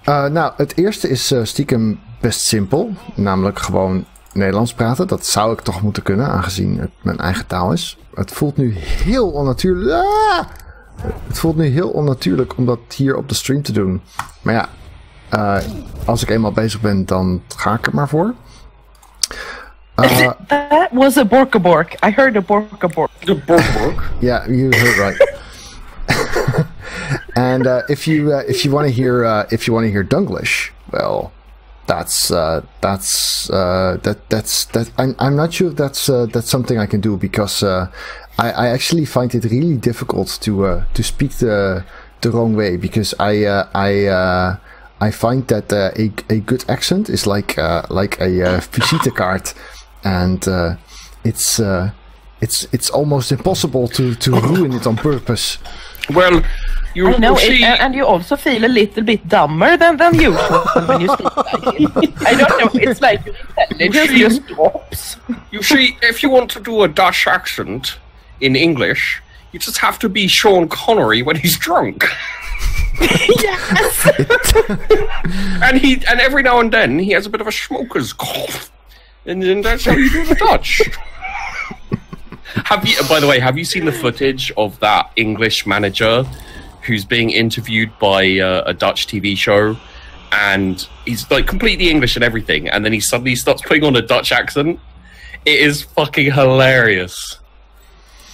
[SPEAKER 3] Nou, het eerste is stiekem best simpel. Namelijk gewoon Nederlands praten. Dat zou ik toch moeten kunnen, aangezien het mijn eigen taal is. Het voelt nu heel onnatuurlijk. Het voelt nu heel onnatuurlijk om dat hier op de stream te doen. Maar ja, als ik eenmaal bezig ben, dan ga ik er maar voor.
[SPEAKER 2] That was a borkabork. I heard a borkabork.
[SPEAKER 4] The Borg.
[SPEAKER 3] Yeah, you heard right. And if you want to hear Dunglish, well, that's I'm not sure if that's something I can do, because I actually find it really difficult to speak the wrong way, because I find that a good accent is like a visitekaart, and it's it's almost impossible to ruin it on purpose.
[SPEAKER 5] Well, you
[SPEAKER 2] I know,
[SPEAKER 5] see,
[SPEAKER 2] and you also feel a little bit dumber than usual when you speak like it. I don't know, it's like your intelligence just drops.
[SPEAKER 5] you see, if you want to do a Dutch accent in English, you just have to be Sean Connery when he's drunk.
[SPEAKER 2] Yes!
[SPEAKER 5] and every now and then he has a bit of a smoker's cough, and then that's how you do the Dutch. By the way, have you seen the footage of that English manager who's being interviewed by a Dutch TV show, and he's like completely English and everything, and then he suddenly starts putting on a Dutch accent? It is fucking hilarious.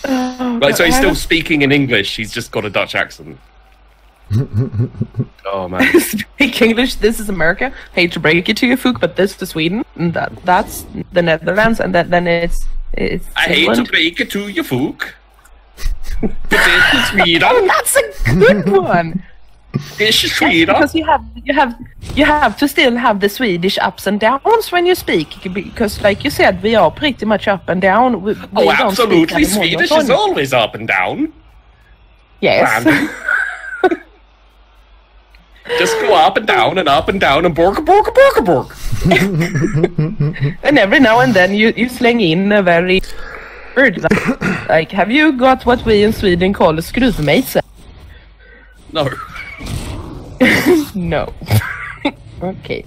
[SPEAKER 5] Like, so he's still speaking in English, he's just got a Dutch accent. Oh man.
[SPEAKER 2] Speak English, this is America. Hate to break it to you, Fook, but this is Sweden, and that's the Netherlands, and then it's
[SPEAKER 5] I hate to
[SPEAKER 2] Finland.
[SPEAKER 5] break it to you, Fook. But this is Sweden.
[SPEAKER 2] Oh, that's a good one.
[SPEAKER 5] This is Sweden.
[SPEAKER 2] Because you have to still have the Swedish ups and downs when you speak, because like you said, we are pretty much up and down. We
[SPEAKER 5] Oh,
[SPEAKER 2] don't speak
[SPEAKER 5] absolutely.
[SPEAKER 2] any
[SPEAKER 5] Swedish
[SPEAKER 2] monotone.
[SPEAKER 5] is always up and down.
[SPEAKER 2] Yes.
[SPEAKER 5] Brandon. Just go up and down and up and down and bork.
[SPEAKER 2] And every now and then you slang in a very word like, have you got what we in Sweden call a skruvmejsel?
[SPEAKER 5] No.
[SPEAKER 2] No. Okay.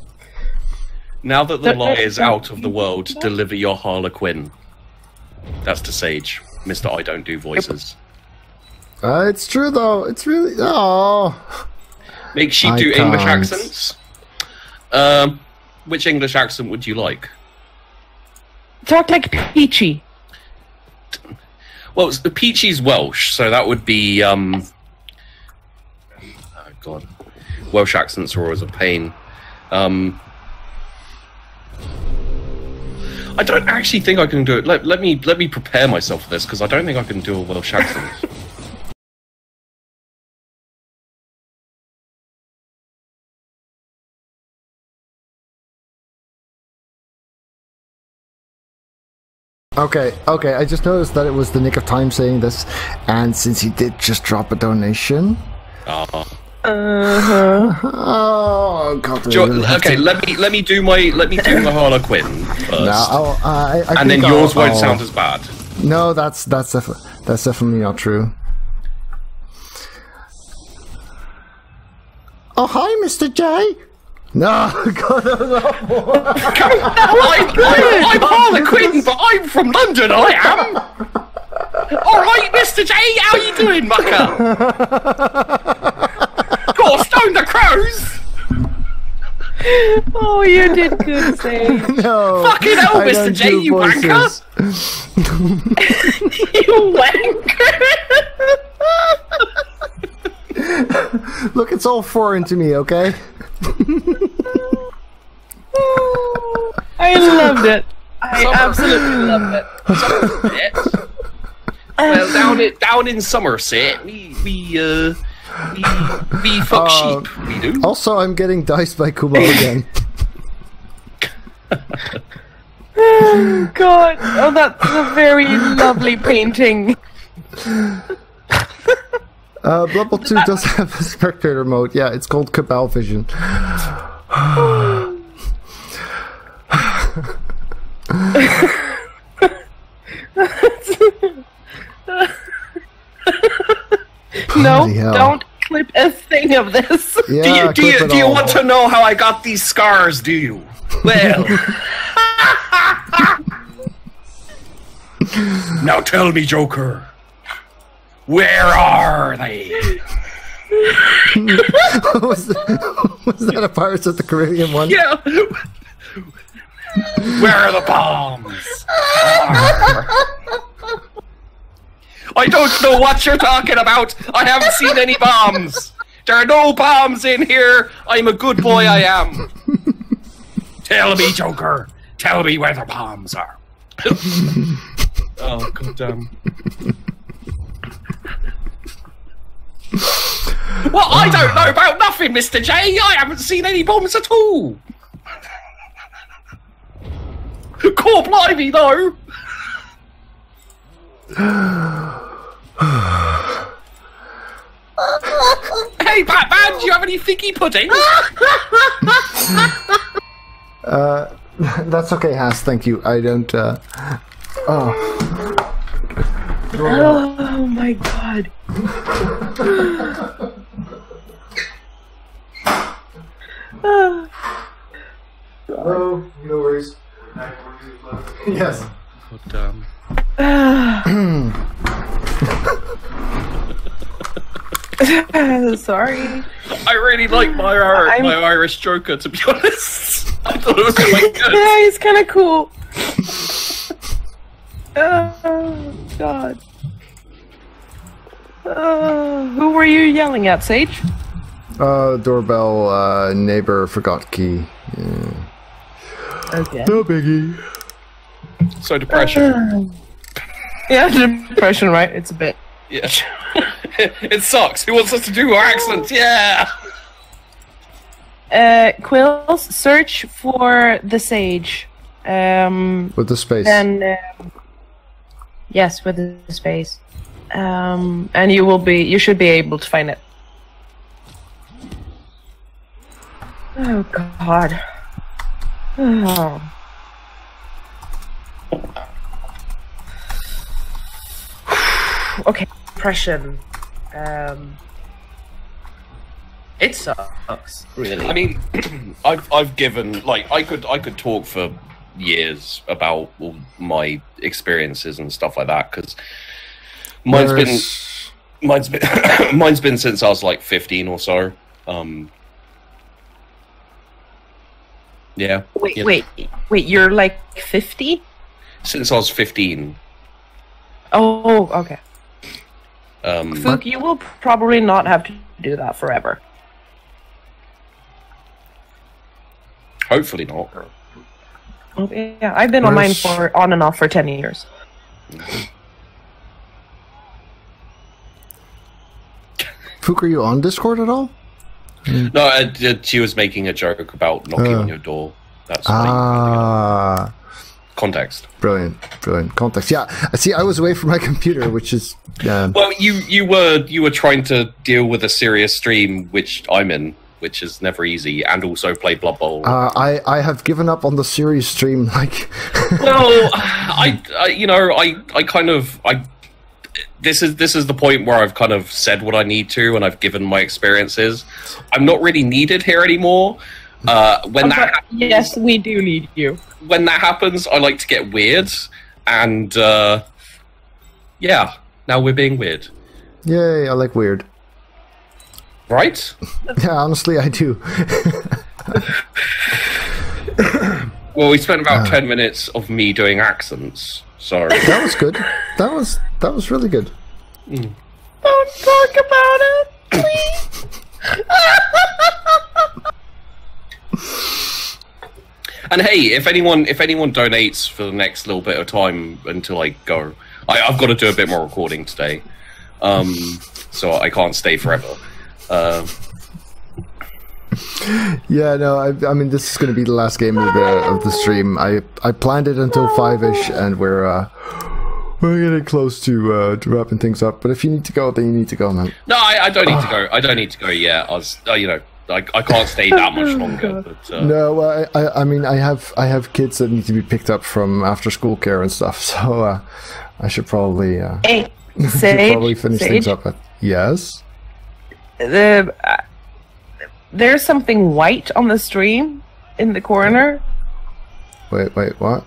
[SPEAKER 5] Now that the lie is out of the world, deliver your Harlequin. That's to Sage, Mr. I don't do voices.
[SPEAKER 3] It's true though. It's really
[SPEAKER 5] Make Sheep
[SPEAKER 3] I
[SPEAKER 5] do English
[SPEAKER 3] can't.
[SPEAKER 5] accents. Which English accent would you like?
[SPEAKER 2] Talk like Peachy.
[SPEAKER 5] Well, Peachy's Welsh, so that would be oh god, Welsh accents are always a pain. I don't actually think I can do it. Let me prepare myself for this, because I don't think I can do a Welsh accent.
[SPEAKER 3] Okay, I just noticed that it was the nick of time saying this, and since he did just drop a donation.
[SPEAKER 2] Uh-huh.
[SPEAKER 3] Oh god.
[SPEAKER 5] Okay, let me do my Harlequin first,
[SPEAKER 3] No, I
[SPEAKER 5] and then
[SPEAKER 3] think
[SPEAKER 5] yours won't
[SPEAKER 3] I'll-
[SPEAKER 5] sound as bad.
[SPEAKER 3] No, that's definitely not true. Oh hi, Mr. J. No, God, no.
[SPEAKER 5] I'm Harlequin, but I'm from London, I am! Alright, Mr. J, how you doing, mucker? Gotta stone the crows!
[SPEAKER 2] Oh, you did good, Sage.
[SPEAKER 3] No.
[SPEAKER 5] Fucking hell,
[SPEAKER 3] I
[SPEAKER 5] Mr.
[SPEAKER 3] don't
[SPEAKER 5] J,
[SPEAKER 3] do
[SPEAKER 5] you wanker!
[SPEAKER 2] You wanker!
[SPEAKER 3] Look, it's all foreign to me, okay?
[SPEAKER 2] I loved it. I absolutely loved it.
[SPEAKER 5] Well, down in Somerset, we fuck sheep. We do.
[SPEAKER 3] Also, I'm getting diced by Kubo again.
[SPEAKER 2] Oh, God. Oh, that's a very lovely painting.
[SPEAKER 3] Blood Bowl 2 does have a spectator mode. Yeah, it's called Cabal Vision.
[SPEAKER 2] No,
[SPEAKER 3] Bloody hell.
[SPEAKER 2] don't clip a thing of this.
[SPEAKER 3] Yeah,
[SPEAKER 5] do
[SPEAKER 3] clip it
[SPEAKER 5] you
[SPEAKER 3] all.
[SPEAKER 5] want to know how I got these scars, do you? Well... Now tell me, Joker. Where are they?
[SPEAKER 3] was that a Pirates of the Caribbean one?
[SPEAKER 5] Yeah. Where are the bombs? I don't know what you're talking about. I haven't seen any bombs. There are no bombs in here. I'm a good boy, I am. Tell me, Joker. Tell me where the bombs are. Oh, goddamn. Well, I don't know about nothing, Mr. J. I haven't seen any bombs at all. Core blimey, though. Hey, Batman, do you have any figgy pudding?
[SPEAKER 3] That's okay, Has. Thank you. I don't. Oh.
[SPEAKER 2] Oh my god.
[SPEAKER 3] Oh, no worries. Yes.
[SPEAKER 5] But,
[SPEAKER 2] Sorry.
[SPEAKER 5] I really like my Irish Joker, to be honest. I thought it was quite good.
[SPEAKER 2] Yeah, he's kind of cool. Oh god. Who were you yelling at, Sage?
[SPEAKER 3] Doorbell, neighbor forgot key. Yeah.
[SPEAKER 2] Okay.
[SPEAKER 3] No biggie.
[SPEAKER 5] So depression.
[SPEAKER 2] Yeah, depression, right? It's a bit.
[SPEAKER 5] Yeah. It sucks. Who wants us to do our accents? Yeah.
[SPEAKER 2] Quills, search for the sage.
[SPEAKER 3] With the space.
[SPEAKER 2] Then, yes, with the space. And you should be able to find it. Oh god. Oh. Okay, depression. It sucks, really.
[SPEAKER 5] I mean, I've given, like, I could talk for years about all my experiences and stuff like that, because mine's been since I was like 15 or so. Yeah.
[SPEAKER 2] Wait, you're like 50?
[SPEAKER 5] Since I was 15.
[SPEAKER 2] Oh, okay.
[SPEAKER 5] But
[SPEAKER 2] you will probably not have to do that forever.
[SPEAKER 5] hopefully not.
[SPEAKER 2] Okay, yeah, I've been on mine for on and off for 10 years.
[SPEAKER 3] Fook, are you on Discord at all?
[SPEAKER 5] No, she was making a joke about knocking on your door. That's context.
[SPEAKER 3] Brilliant, brilliant context. Yeah, see, I was away from my computer, which is
[SPEAKER 5] well, you were trying to deal with a serious stream, which I'm in, which is never easy, and also play Blood Bowl.
[SPEAKER 3] I have given up on the series stream. Like,
[SPEAKER 5] well, This is the point where I've kind of said what I need to, and I've given my experiences. I'm not really needed here anymore.
[SPEAKER 2] Yes, we do need you.
[SPEAKER 5] When that happens, I like to get weird, and yeah, now we're being weird.
[SPEAKER 3] Yay! I like weird.
[SPEAKER 5] Right?
[SPEAKER 3] Yeah, honestly, I do.
[SPEAKER 5] Well, we spent about 10 minutes of me doing accents. So
[SPEAKER 3] that was good. That was really good.
[SPEAKER 2] Don't talk about it, please.
[SPEAKER 5] And hey, if anyone donates for the next little bit of time until I go, I've got to do a bit more recording today, so I can't stay forever.
[SPEAKER 3] Yeah, no, I mean, this is going to be the last game of the stream. I planned it until 5ish, and we're getting close to wrapping things up. But if you need to go, then you need to go, man.
[SPEAKER 5] No, I don't need to go. I don't need to go yet. I was, I can't stay that much longer. But,
[SPEAKER 3] no, I mean, I have kids that need to be picked up from after school care and stuff. So I should probably finish things up. Yes.
[SPEAKER 2] There's something white on the stream in the corner.
[SPEAKER 3] Wait, what?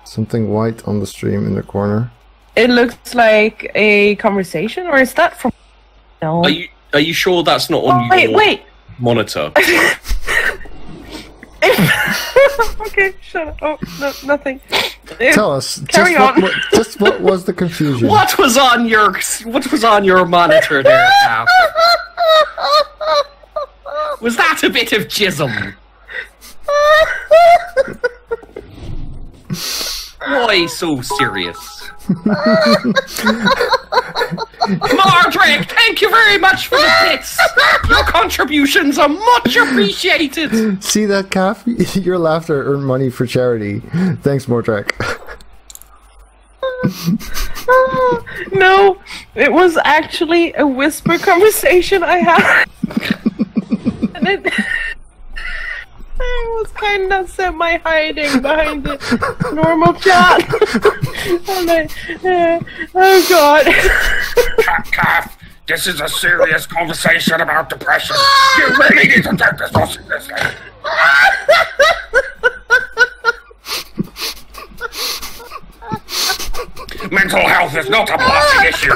[SPEAKER 3] Something white on the stream in the corner?
[SPEAKER 2] It looks like a conversation, or is that from... No.
[SPEAKER 5] Are you sure that's not on your monitor?
[SPEAKER 2] Okay, shut up. Oh, no, nothing.
[SPEAKER 3] Tell us.
[SPEAKER 2] Carry on.
[SPEAKER 3] What was the confusion?
[SPEAKER 5] What was on your monitor there, Caff? Was that a bit of jism? Why so serious? Mordrick, thank you very much for the bits. Your contributions are much appreciated.
[SPEAKER 3] See that, Caff? Your laughter earned money for charity. Thanks, Mordrick.
[SPEAKER 2] No, it was actually a whisper conversation I had. And I was kind of semi-hiding behind the normal chat. And oh god.
[SPEAKER 1] Caff, this is a serious conversation about depression. You really need to take this so seriously. Mental health is not a passing issue.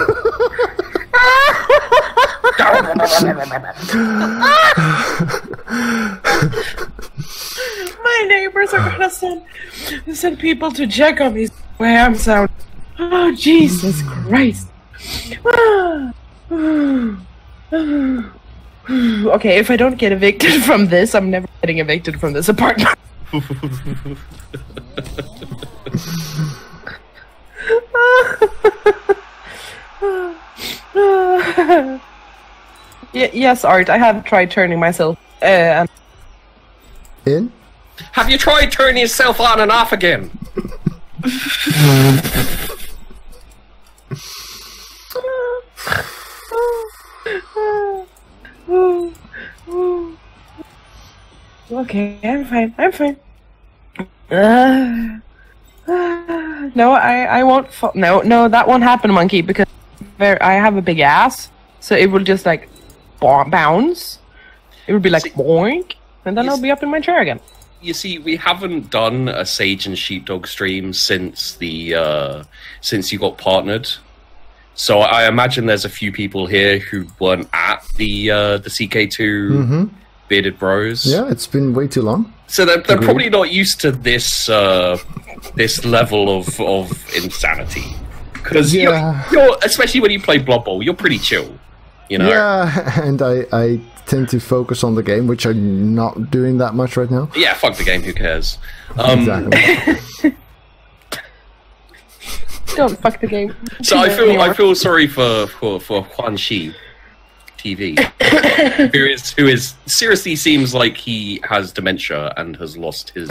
[SPEAKER 2] My neighbors are gonna send people to check on me. Way I'm sound. Oh Jesus Christ. Okay, if I don't get evicted from this, I'm never getting evicted from this apartment. Yes, Art, I have tried turning myself
[SPEAKER 3] In?
[SPEAKER 5] Have you tried turning yourself on and off again?
[SPEAKER 2] Okay, I'm fine. No, I won't. No, that won't happen, Monkey, because I have a big ass, so it will just like bounce. It would be like boink, and then I'll be up in my chair again.
[SPEAKER 5] You see, we haven't done a Sage and Sheepdog stream since since you got partnered. So I imagine there's a few people here who weren't at the CK2 Bearded Bros.
[SPEAKER 3] Yeah, it's been way too long.
[SPEAKER 5] So they're probably not used to this this level of insanity. Because you're especially when you play Blood Bowl, you're pretty chill. You know?
[SPEAKER 3] Yeah, and I tend to focus on the game, which I'm not doing that much right now.
[SPEAKER 5] Yeah, fuck the game, who cares?
[SPEAKER 3] Exactly.
[SPEAKER 2] Don't fuck the game.
[SPEAKER 5] So I feel sorry for Huan Shi TV, who is seriously seems like he has dementia and has lost his.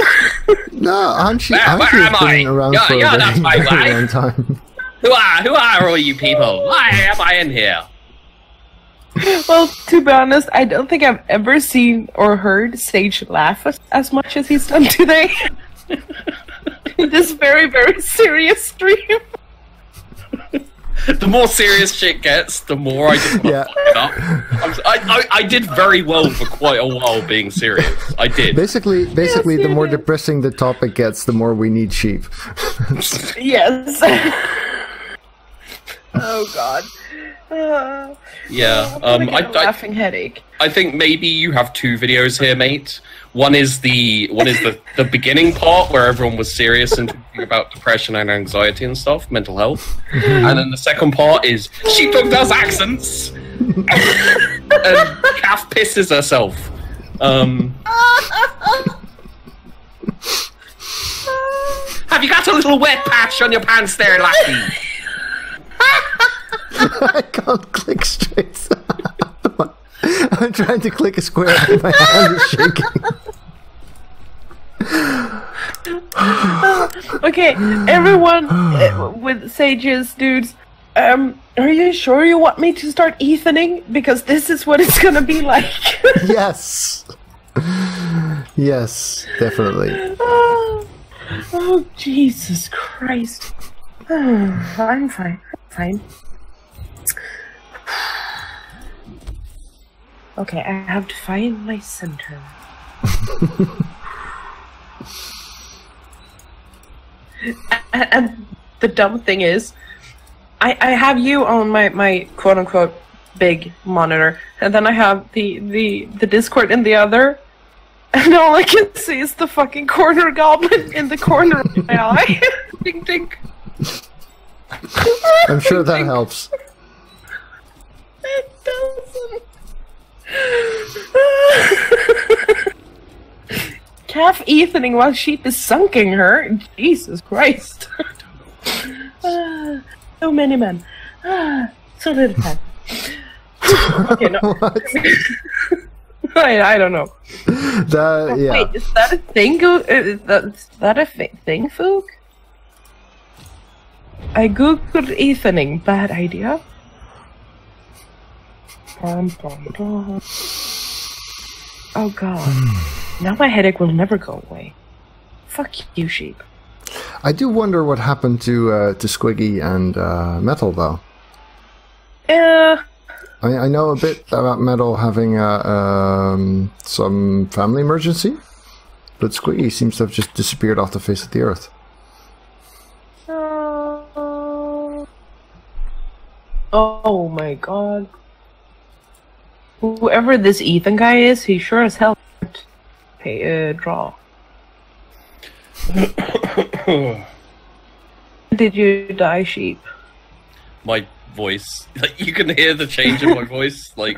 [SPEAKER 3] No, Hanshi
[SPEAKER 5] Where
[SPEAKER 3] has been around for a
[SPEAKER 5] not my
[SPEAKER 3] very
[SPEAKER 5] wife.
[SPEAKER 3] long time.
[SPEAKER 5] Who are all you people? Why am I in here?
[SPEAKER 2] Well, to be honest, I don't think I've ever seen or heard Sage laugh as much as he's done today. In this very, very serious stream.
[SPEAKER 5] The more serious shit gets, the more I just fuck it up. I did very well for quite a while being serious. I did.
[SPEAKER 3] Basically, the more depressing the topic gets, the more we need sheep.
[SPEAKER 2] Yes. Oh God.
[SPEAKER 5] Yeah.
[SPEAKER 2] I'm gonna get a laughing headache.
[SPEAKER 5] I think maybe you have two videos here, mate. One is the beginning part where everyone was serious and talking about depression and anxiety and stuff, mental health, and then the second part is Sheepdog does accents and Caff pisses herself. Have you got a little wet patch on your pants there, lackey?
[SPEAKER 3] I can't click straight. I'm trying to click a square and my hand is shaking.
[SPEAKER 2] Okay, everyone with Sages, dudes, are you sure you want me to start Ethaning? Because this is what it's gonna be like.
[SPEAKER 3] Yes. Yes, definitely.
[SPEAKER 2] Oh, Jesus Christ. I'm fine. Okay, I have to find my center. And the dumb thing is, I have you on my quote-unquote big monitor, and then I have the Discord in the other, and all I can see is the fucking corner goblin in the corner of my eye. Ding ding.
[SPEAKER 3] I'm sure that helps.
[SPEAKER 2] It doesn't. Caff Ethaning while Sheep is sunking her. Jesus Christ. So many men. So little time. Okay, no.
[SPEAKER 3] What?
[SPEAKER 2] I don't know.
[SPEAKER 3] Yeah.
[SPEAKER 2] Wait, is that a thing? Is that a thing, Fook? I googled Ethaning. Bad idea. Dum, dum, dum. Oh god. Now my headache will never go away. Fuck you, sheep.
[SPEAKER 3] I do wonder what happened to Squiggy and Metal, though.
[SPEAKER 2] Yeah.
[SPEAKER 3] I know a bit about Metal having some family emergency, but Squiggy seems to have just disappeared off the face of the earth.
[SPEAKER 2] Oh my god. Whoever this Ethan guy is, he sure as hell can't draw. Did you die, sheep?
[SPEAKER 5] My voice, like, you can hear the change in my voice. Like,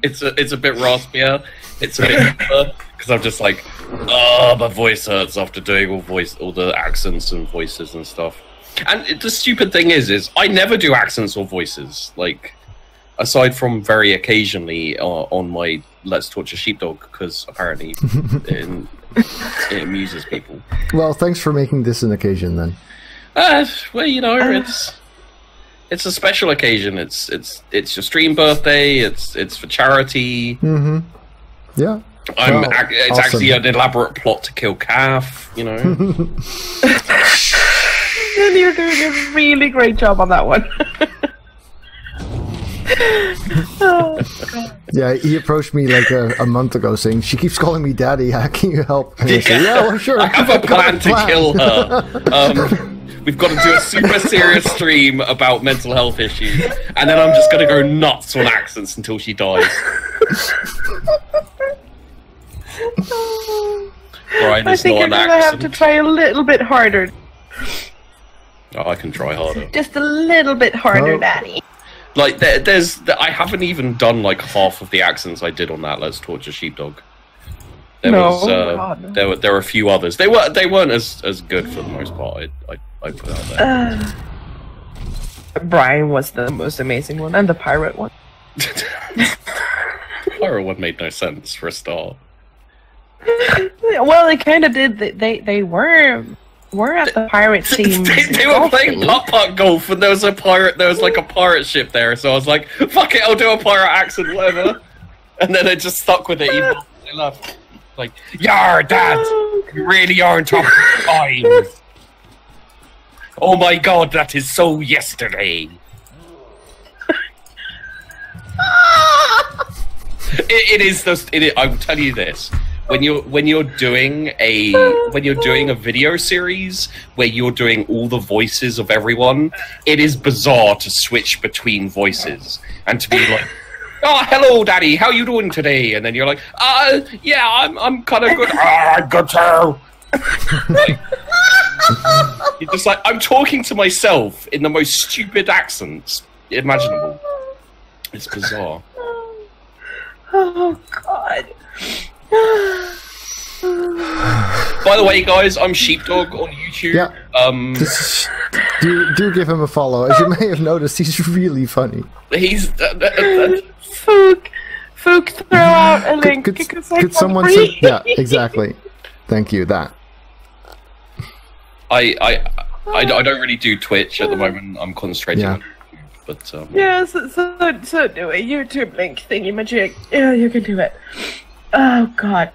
[SPEAKER 5] it's a bit raspier. It's a bit because I'm just like, oh, my voice hurts after doing all the accents and voices and stuff. And the stupid thing is I never do accents or voices. Like, aside from very occasionally on my Let's Torture Sheepdog, because apparently it amuses people.
[SPEAKER 3] Well, thanks for making this an occasion then.
[SPEAKER 5] Well, you know, it's a special occasion. It's your stream birthday. It's for charity.
[SPEAKER 3] Mm-hmm. Yeah.
[SPEAKER 5] It's
[SPEAKER 3] awesome.
[SPEAKER 5] actually an elaborate plot to kill Caff. You know.
[SPEAKER 2] And you're doing a really great job on that one. Oh, God.
[SPEAKER 3] Yeah, he approached me like a month ago saying, she keeps calling me daddy, how can you help? And I said, yeah, well, sure.
[SPEAKER 5] I have a plan to kill her. We've got to do a super serious stream about mental health issues, and then I'm just going to go nuts on accents until she dies. Brian
[SPEAKER 2] I
[SPEAKER 5] is
[SPEAKER 2] think
[SPEAKER 5] not
[SPEAKER 2] you're
[SPEAKER 5] an
[SPEAKER 2] gonna have
[SPEAKER 5] accent.
[SPEAKER 2] to try a little bit harder.
[SPEAKER 5] Oh, I can try harder.
[SPEAKER 2] Just a little bit harder,
[SPEAKER 3] Oh.
[SPEAKER 2] Daddy.
[SPEAKER 5] Like, I haven't even done like half of the accents I did on that Let's Torture Sheepdog. There was,
[SPEAKER 2] God, no.
[SPEAKER 5] there were a few others. They weren't as good for the most part. I put out there.
[SPEAKER 2] Brian was the most amazing one, and the pirate one.
[SPEAKER 5] Pirate one made no sense for a start.
[SPEAKER 2] Well, it kind of did. They were at the pirate team.
[SPEAKER 5] they were playing putt-putt golf, and there was like a pirate ship there. So I was like, "Fuck it, I'll do a pirate accent, whatever." And then I just stuck with it. Even I left. Like, "Yar, Dad, you really are on top of the times." Oh my God, that is so yesterday. It is. I will tell you this. When you're doing a video series where you're doing all the voices of everyone, it is bizarre to switch between voices and to be like, "Oh, hello, Daddy. How you doing today?" And then you're like, yeah, I'm kind of good." "I'm good too." Like, you're just like, I'm talking to myself in the most stupid accents imaginable. It's bizarre.
[SPEAKER 2] Oh God.
[SPEAKER 5] By the way, guys, I'm Sheepdog on YouTube.
[SPEAKER 3] Yeah. Do give him a follow. As you may have noticed, he's really funny.
[SPEAKER 5] He's
[SPEAKER 2] Fook, throw out a link.
[SPEAKER 3] Could someone say? Yeah, exactly. Thank you. That.
[SPEAKER 5] I don't really do Twitch at the moment. I'm concentrating on YouTube, but
[SPEAKER 2] Yeah, so do a YouTube link thingy magic. Yeah, you can do it. Oh God.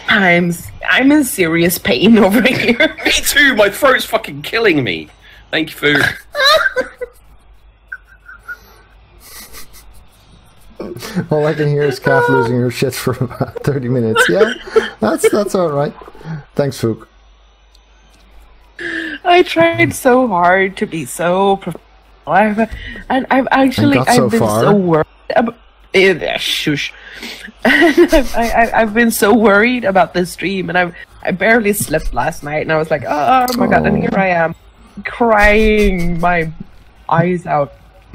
[SPEAKER 2] I'm in serious pain over here.
[SPEAKER 5] Me too. My throat's fucking killing me. Thank you, Food.
[SPEAKER 3] All I can hear is Caff losing her shit for about 30 minutes. Yeah, that's all right. Thanks, Fook.
[SPEAKER 2] I tried so hard to be so professional, and I've been so worried about. Shush. I've been so worried about this stream, and I barely slept last night, and I was like, oh my God, and here I am, crying my eyes out,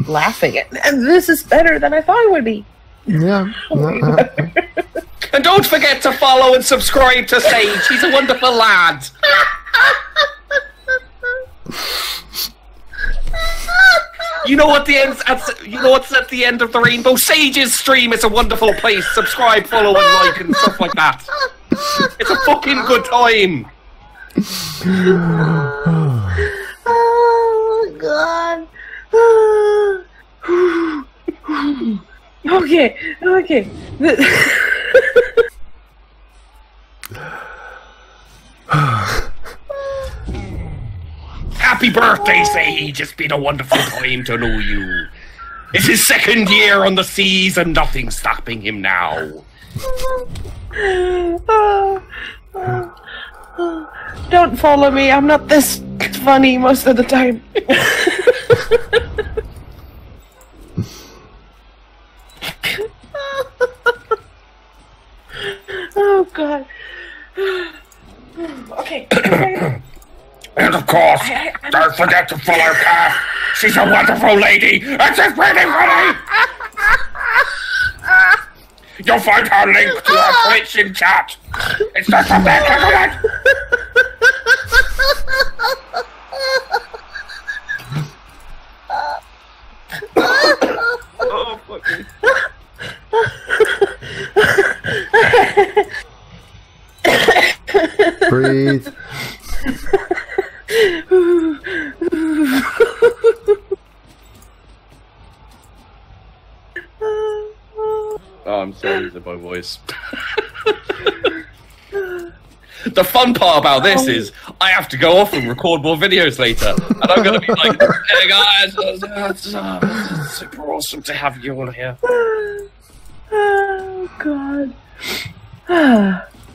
[SPEAKER 2] laughing, and this is better than I thought it would be.
[SPEAKER 3] Yeah.
[SPEAKER 5] And don't forget to follow and subscribe to Sage. He's a wonderful lad. You know what what's at the end of the rainbow? Sage's stream is a wonderful place. Subscribe, follow, and like, and stuff like that. It's a fucking good time.
[SPEAKER 2] God. Okay.
[SPEAKER 5] Happy birthday, Sage! It's been a wonderful time to know you. It's his second year on the seas and nothing's stopping him now.
[SPEAKER 2] Don't follow me. I'm not this funny most of the time. Oh God. Okay.
[SPEAKER 1] And of course, don't forget to follow Caff. She's a wonderful lady, and she's really funny. You'll find her link to her Twitch in chat. It's just up there, click on it.
[SPEAKER 5] Oh, fuck me.
[SPEAKER 3] Breathe.
[SPEAKER 5] Oh, I'm sorry for my voice. The fun part about this is I have to go off and record more videos later, and I'm going to be like, "Hey guys, it's super awesome to have you all here."
[SPEAKER 2] Oh God.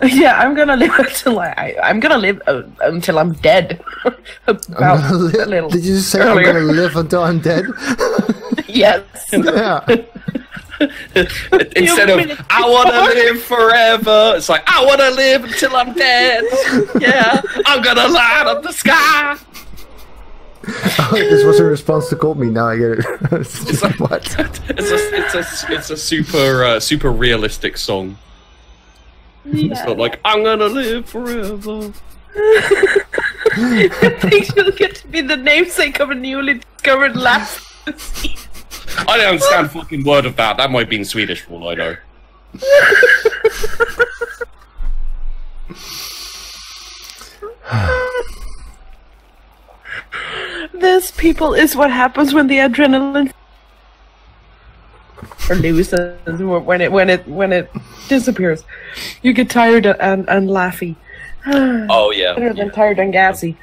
[SPEAKER 2] Yeah, I'm gonna live until I'm gonna live until I'm dead. About a little.
[SPEAKER 3] Did you just say
[SPEAKER 2] earlier.
[SPEAKER 3] I'm gonna live until I'm dead?
[SPEAKER 2] Yes.
[SPEAKER 3] Yeah.
[SPEAKER 5] Instead of "I want to live forever," it's like "I want to live until I'm dead." Yeah, I'm gonna light up the sky.
[SPEAKER 3] Oh, this was a response to "Call Me." Now I get it.
[SPEAKER 5] It's like,
[SPEAKER 3] what?
[SPEAKER 5] It's a super realistic song. It's not like "I'm gonna live forever."
[SPEAKER 2] I think she'll get to be the namesake of a newly discovered last.
[SPEAKER 5] I don't understand a fucking word of that. That might be in Swedish for all I know.
[SPEAKER 2] This, people, is what happens when the adrenaline or loses when it disappears. You get tired and laughy.
[SPEAKER 5] Oh yeah.
[SPEAKER 2] Better than tired and gassy.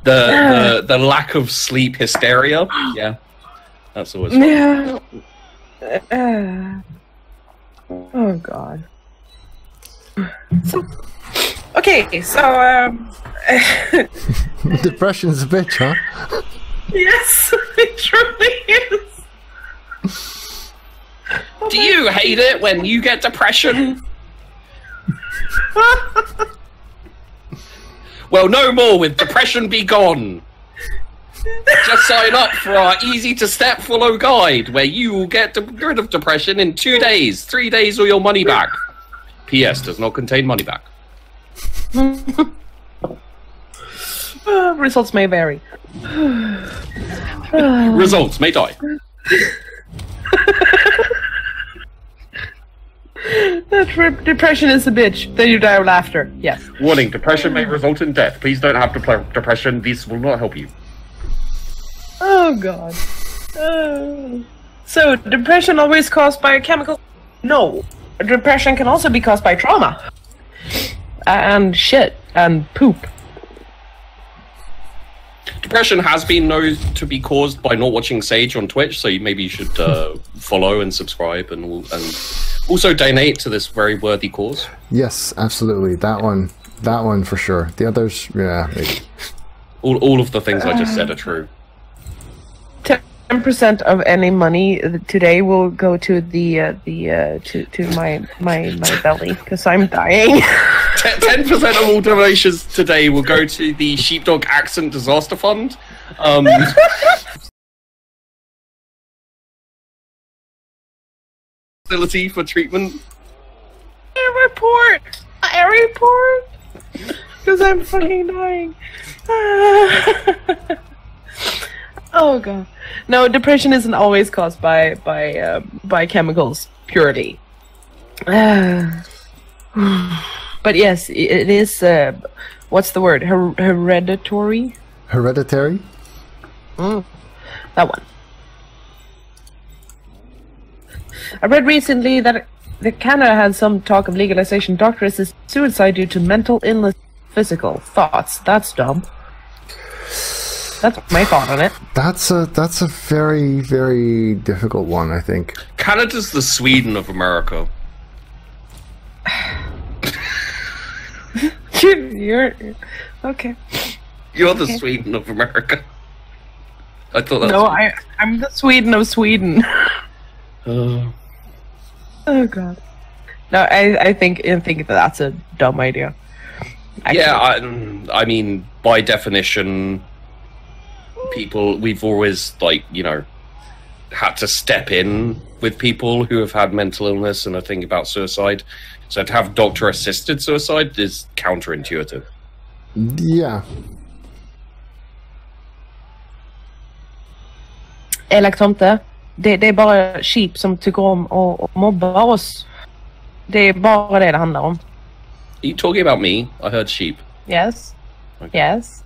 [SPEAKER 5] The lack of sleep hysteria. Yeah. That's always fun.
[SPEAKER 2] Yeah. Oh God. Okay, so
[SPEAKER 3] Depression's a bitch, huh?
[SPEAKER 2] yes, it truly is.
[SPEAKER 5] Do you hate it when you get depression? Well, no more with Depression Be Gone. Just sign up for our easy-to-step follow guide, where you will get rid of depression in 2 days, 3 days, or your money back. P.S. does not contain money back.
[SPEAKER 2] Results may vary.
[SPEAKER 5] Results may die.
[SPEAKER 2] Depression is a bitch. Then you die of laughter. Yes.
[SPEAKER 5] Warning, depression may result in death. Please don't have depression. This will not help you.
[SPEAKER 2] Oh God. So, depression always caused by a chemical? No. Depression can also be caused by trauma. And shit. And poop.
[SPEAKER 5] Depression has been known to be caused by not watching Sage on Twitch, so maybe you should follow and subscribe and also donate to this very worthy cause.
[SPEAKER 3] Yes, absolutely. That one for sure. The others, yeah, maybe.
[SPEAKER 5] All of the things I just said are true.
[SPEAKER 2] 10% of any money today will go to the to my belly because I'm dying.
[SPEAKER 5] 10% of all donations today will go to the Sheepdog Accent Disaster Fund. Facility for treatment.
[SPEAKER 2] I report because I'm fucking dying. Oh God. No, depression isn't always caused by chemicals purely. But yes, it is. What's the word? Hereditary.
[SPEAKER 3] Hereditary.
[SPEAKER 2] That one. I read recently that Canada had some talk of legalization. Doctor assisted suicide due to mental illness, physical thoughts. That's dumb. That's my thought on it.
[SPEAKER 3] That's a very, very difficult one, I think.
[SPEAKER 5] Canada's the Sweden of America.
[SPEAKER 2] You're okay.
[SPEAKER 5] You're the Sweden of America. I thought that's...
[SPEAKER 2] No, I'm the Sweden of Sweden. Oh god. No, I think that's a dumb idea. Actually.
[SPEAKER 5] Yeah, I mean, by definition, we've always, like, you know, had to step in with people who have had mental illness and are thinking about suicide. So to have doctor-assisted suicide is counterintuitive.
[SPEAKER 3] Yeah.
[SPEAKER 2] Elak tomte, det är bara sheep som tycker om att mobba oss. Det är bara det handlar om.
[SPEAKER 5] Are you talking about me? I heard sheep.
[SPEAKER 2] Yes.
[SPEAKER 5] Okay.
[SPEAKER 2] Yes.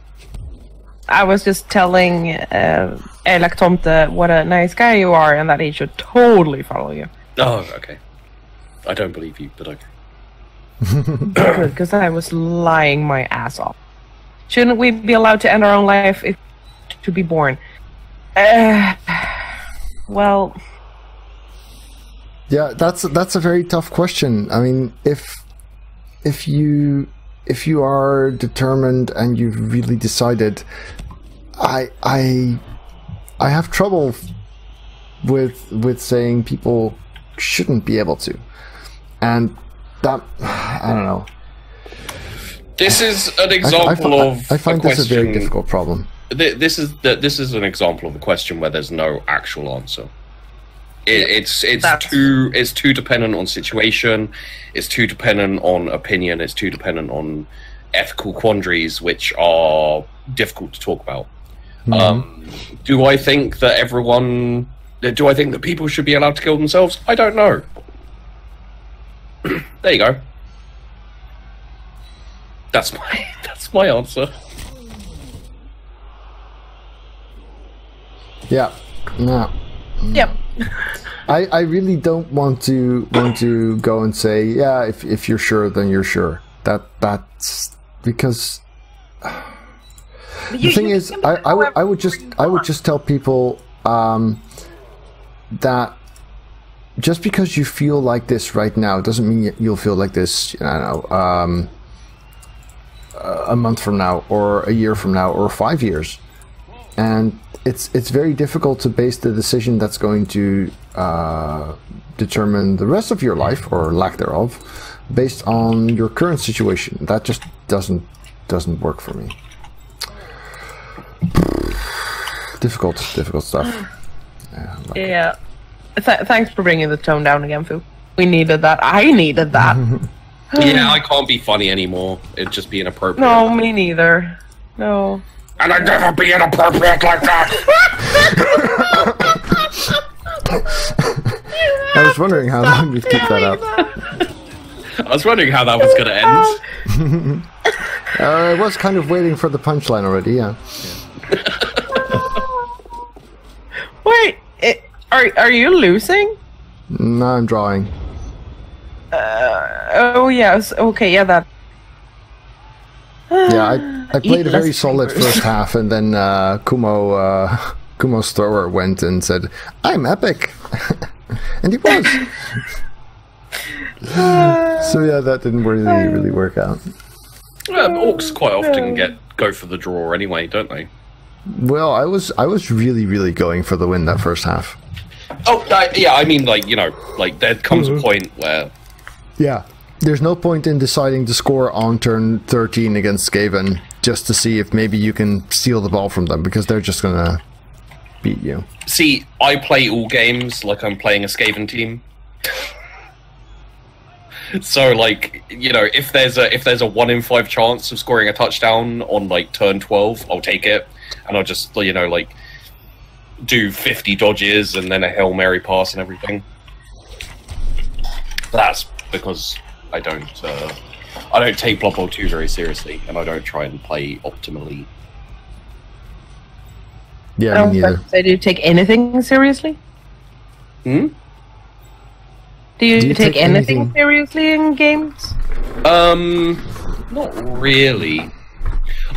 [SPEAKER 2] I was just telling Elak tomte what a nice guy you are and that he should totally follow you.
[SPEAKER 5] Oh, okay. I don't believe you, but okay.
[SPEAKER 2] Good, because I was lying my ass off. Shouldn't we be allowed to end our own life to be born? Well...
[SPEAKER 3] Yeah, that's a very tough question. I mean, if you are determined and you've really decided, I have trouble with saying people shouldn't be able to, and that I don't know.
[SPEAKER 5] This is an example of
[SPEAKER 3] I find
[SPEAKER 5] a
[SPEAKER 3] this a very
[SPEAKER 5] question-
[SPEAKER 3] difficult problem.
[SPEAKER 5] This is an example of a question where there's no actual answer. It's too dependent on situation. It's too dependent on opinion. It's too dependent on ethical quandaries, which are difficult to talk about. Do I think that Do I think that people should be allowed to kill themselves? I don't know. There you go. That's my answer.
[SPEAKER 3] Yeah. No.
[SPEAKER 2] Yep.
[SPEAKER 3] I really don't want to go and say, yeah, if you're sure, then you're sure. That's because the thing is, I would just tell people that just because you feel like this right now doesn't mean you'll feel like this, I don't know, a month from now, or a year from now, or 5 years, and it's very difficult to base the decision that's going to determine the rest of your life, or lack thereof, based on your current situation. That just doesn't work for me. Difficult stuff.
[SPEAKER 2] Yeah. Thanks for bringing the tone down again, Fu. We needed that. I needed that.
[SPEAKER 5] Yeah, I can't be funny anymore. It'd just be inappropriate.
[SPEAKER 2] No, me neither. No.
[SPEAKER 1] And I'd never be inappropriate like that!
[SPEAKER 3] I was wondering how long you'd keep that up.
[SPEAKER 5] I was wondering how that was going to end.
[SPEAKER 3] I was kind of waiting for the punchline already, yeah.
[SPEAKER 2] Wait, are you losing?
[SPEAKER 3] No, I'm drawing.
[SPEAKER 2] Oh yes, okay, yeah, that.
[SPEAKER 3] Yeah, I played a very
[SPEAKER 2] less
[SPEAKER 3] solid
[SPEAKER 2] fingers.
[SPEAKER 3] first half, and then Kumo's thrower went and said, "I'm epic," and he was. So yeah, that didn't really work out.
[SPEAKER 5] Orcs quite often go for the draw anyway, don't they?
[SPEAKER 3] Well, I was really going for the win that first half.
[SPEAKER 5] Oh, yeah, I mean, like, you know, like, there comes a point where...
[SPEAKER 3] Yeah. There's no point in deciding to score on turn 13 against Skaven just to see if maybe you can steal the ball from them, because they're just gonna beat you.
[SPEAKER 5] See, I play all games like I'm playing a Skaven team. So, like, you know, if there's a 1 in 5 chance of scoring a touchdown on, like, turn 12, I'll take it. And I'll just, you know, like, do 50 dodges and then a Hail Mary pass and everything. That's because I don't take Blood Bowl 2 very seriously, and I don't try and play optimally.
[SPEAKER 3] Yeah, me neither.
[SPEAKER 2] So do you take anything seriously?
[SPEAKER 5] Hmm?
[SPEAKER 2] Do you take anything seriously in games?
[SPEAKER 5] Not really.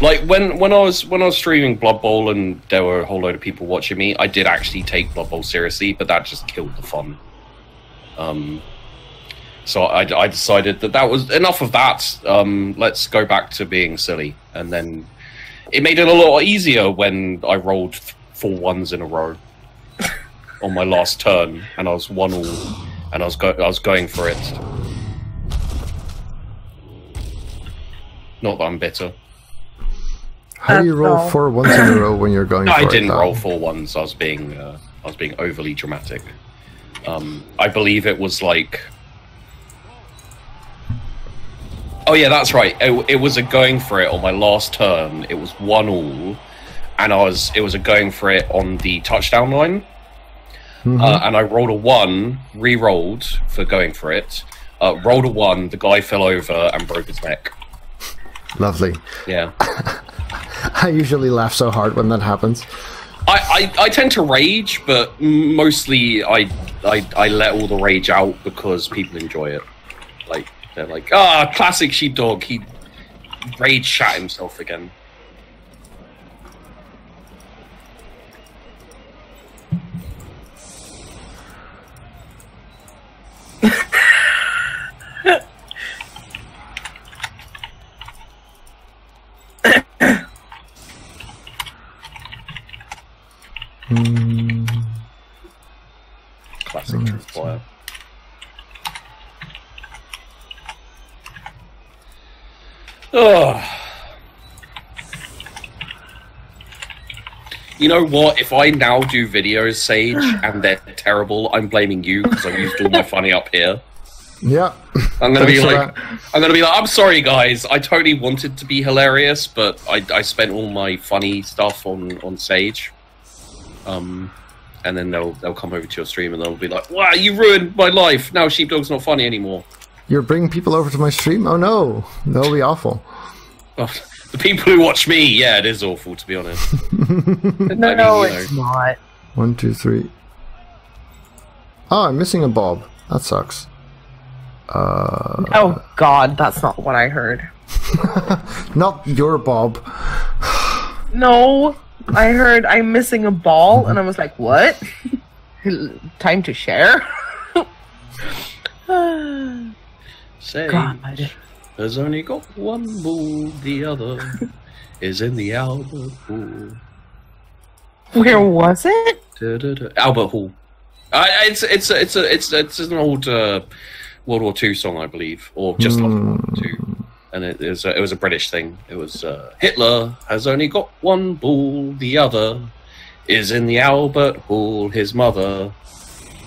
[SPEAKER 5] Like when I was streaming Blood Bowl and there were a whole load of people watching me, I did actually take Blood Bowl seriously, but that just killed the fun. So I decided that was enough of that. Let's go back to being silly, and then it made it a lot easier when I rolled 4 ones in a row on my last turn, and I was 1-all, and I was going for it. Not that I'm bitter.
[SPEAKER 3] How do you roll 4 ones in a row when you're going?
[SPEAKER 5] I
[SPEAKER 3] for
[SPEAKER 5] didn't
[SPEAKER 3] it,
[SPEAKER 5] roll 4 ones. I was being overly dramatic. I believe it was like. Oh yeah, that's right. It was a going for it on my last turn. It was 1-all, and it was a going for it on the touchdown line. Mm-hmm. And I rolled a 1, re-rolled for going for it. Rolled a 1. The guy fell over and broke his neck.
[SPEAKER 3] Lovely.
[SPEAKER 5] Yeah.
[SPEAKER 3] I usually laugh so hard when that happens.
[SPEAKER 5] I tend to rage, but mostly I let all the rage out because people enjoy it. Like they're like, classic Sheepdog. He rage shat himself again. Classic truth fire. Oh. You know what? If I now do videos, Sage, and they're terrible, I'm blaming you because I used all my funny up here.
[SPEAKER 3] Yeah.
[SPEAKER 5] I'm gonna be like, I'm sorry, guys. I totally wanted to be hilarious, but I spent all my funny stuff on Sage. And then they'll come over to your stream and they'll be like, "Wow, you ruined my life! Now Sheepdog's not funny anymore."
[SPEAKER 3] You're bringing people over to my stream? Oh no, that'll be awful.
[SPEAKER 5] Well, the people who watch me, yeah, it is awful to be honest.
[SPEAKER 2] No, it's not.
[SPEAKER 3] 1, 2, 3. Oh, I'm missing a bob. That sucks.
[SPEAKER 2] Oh God, that's not what I heard.
[SPEAKER 3] Not your bob.
[SPEAKER 2] No, I heard I'm missing a ball, and I was like, what? Time to share?
[SPEAKER 5] Sage
[SPEAKER 2] God.
[SPEAKER 5] has only got one ball, the other is in the Albert Hall.
[SPEAKER 2] Where was it?
[SPEAKER 5] Albert Hall. It's an old World War II song, I believe, or just like World War II. And it was a British thing. It was Hitler has only got one ball, the other is in the Albert Hall. His mother.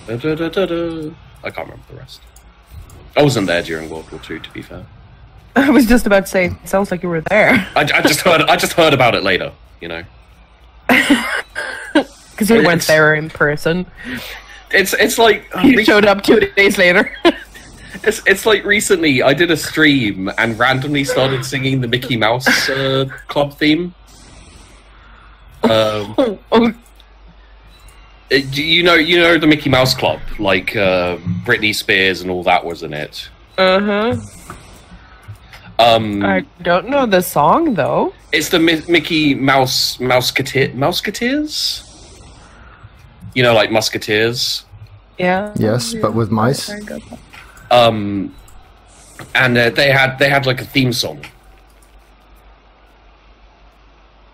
[SPEAKER 5] I can't remember the rest. I wasn't there during World War II, to be fair.
[SPEAKER 2] I was just about to say, it sounds like you were there.
[SPEAKER 5] I just heard about it later, you know.
[SPEAKER 2] Because you went there in person.
[SPEAKER 5] It's like
[SPEAKER 2] You showed up 2 days later.
[SPEAKER 5] It's like recently I did a stream and randomly started singing the Mickey Mouse Club theme. You know the Mickey Mouse Club, like Britney Spears and all that was in it.
[SPEAKER 2] I don't know the song though.
[SPEAKER 5] It's the Mickey Mouseketeers. You know, like Musketeers.
[SPEAKER 2] Yeah.
[SPEAKER 3] Yes, but with mice.
[SPEAKER 5] And they had like a theme song.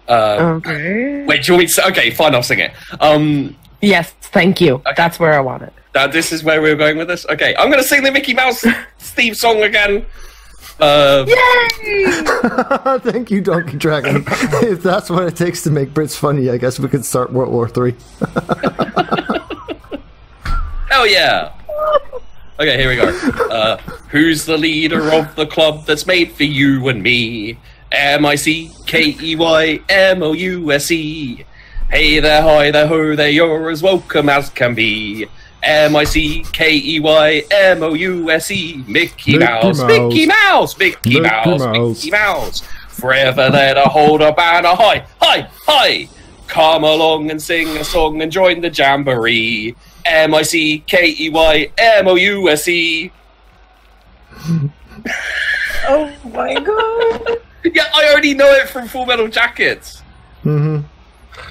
[SPEAKER 2] Okay.
[SPEAKER 5] Wait, do you want me to say? Okay, fine, I'll sing it.
[SPEAKER 2] Yes, thank you.
[SPEAKER 5] Okay.
[SPEAKER 2] That's where I want it.
[SPEAKER 5] This is where we were going with this? Okay, I'm going to sing the Mickey Mouse theme song again.
[SPEAKER 2] Yay!
[SPEAKER 3] Thank you, Donkey Dragon. If that's what it takes to make Brits funny, I guess we could start World War III.
[SPEAKER 5] Hell yeah! Okay, here we go. Who's the leader of the club that's made for you and me? MICKEYMOUSE. Hey there, hi there, ho there, you're as welcome as can be. MICKEYMOUSE. Mickey Mouse, Mickey Mouse, Mickey Mouse, Mickey Mouse. Forever there to hold a banner high, high, high. Come along and sing a song and join the jamboree. MICKEYMOUSE.
[SPEAKER 2] Oh my god.
[SPEAKER 5] Yeah, I already know it from Full Metal Jacket.
[SPEAKER 3] Mm-hmm.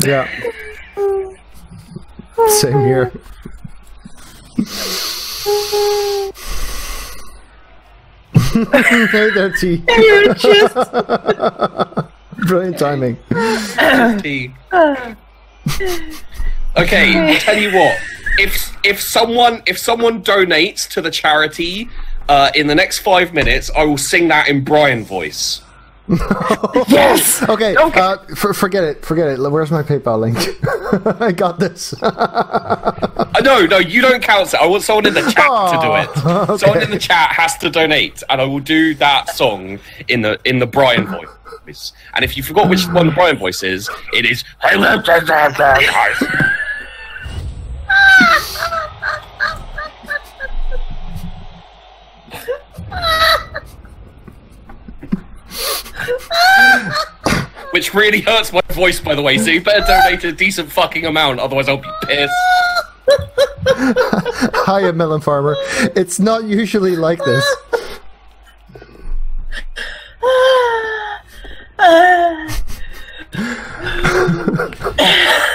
[SPEAKER 3] Yeah. Same here. Hey there, T.
[SPEAKER 2] You're just...
[SPEAKER 3] Brilliant timing.
[SPEAKER 5] T. Okay, I'll tell you what. If someone donates to the charity in the next 5 minutes, I will sing that in Brian voice.
[SPEAKER 2] Yes!
[SPEAKER 3] Okay, forget it. Where's my PayPal link? I got this.
[SPEAKER 5] No, you don't count it. I want someone in the chat to do it.
[SPEAKER 3] Okay.
[SPEAKER 5] Someone in the chat has to donate, and I will do that song in the Brian voice. And if you forgot which one the Brian voice is, it is. Which really hurts my voice, by the way, so you better donate a decent fucking amount, otherwise I'll be pissed.
[SPEAKER 3] Hiya, Melon Farmer. It's not usually like this.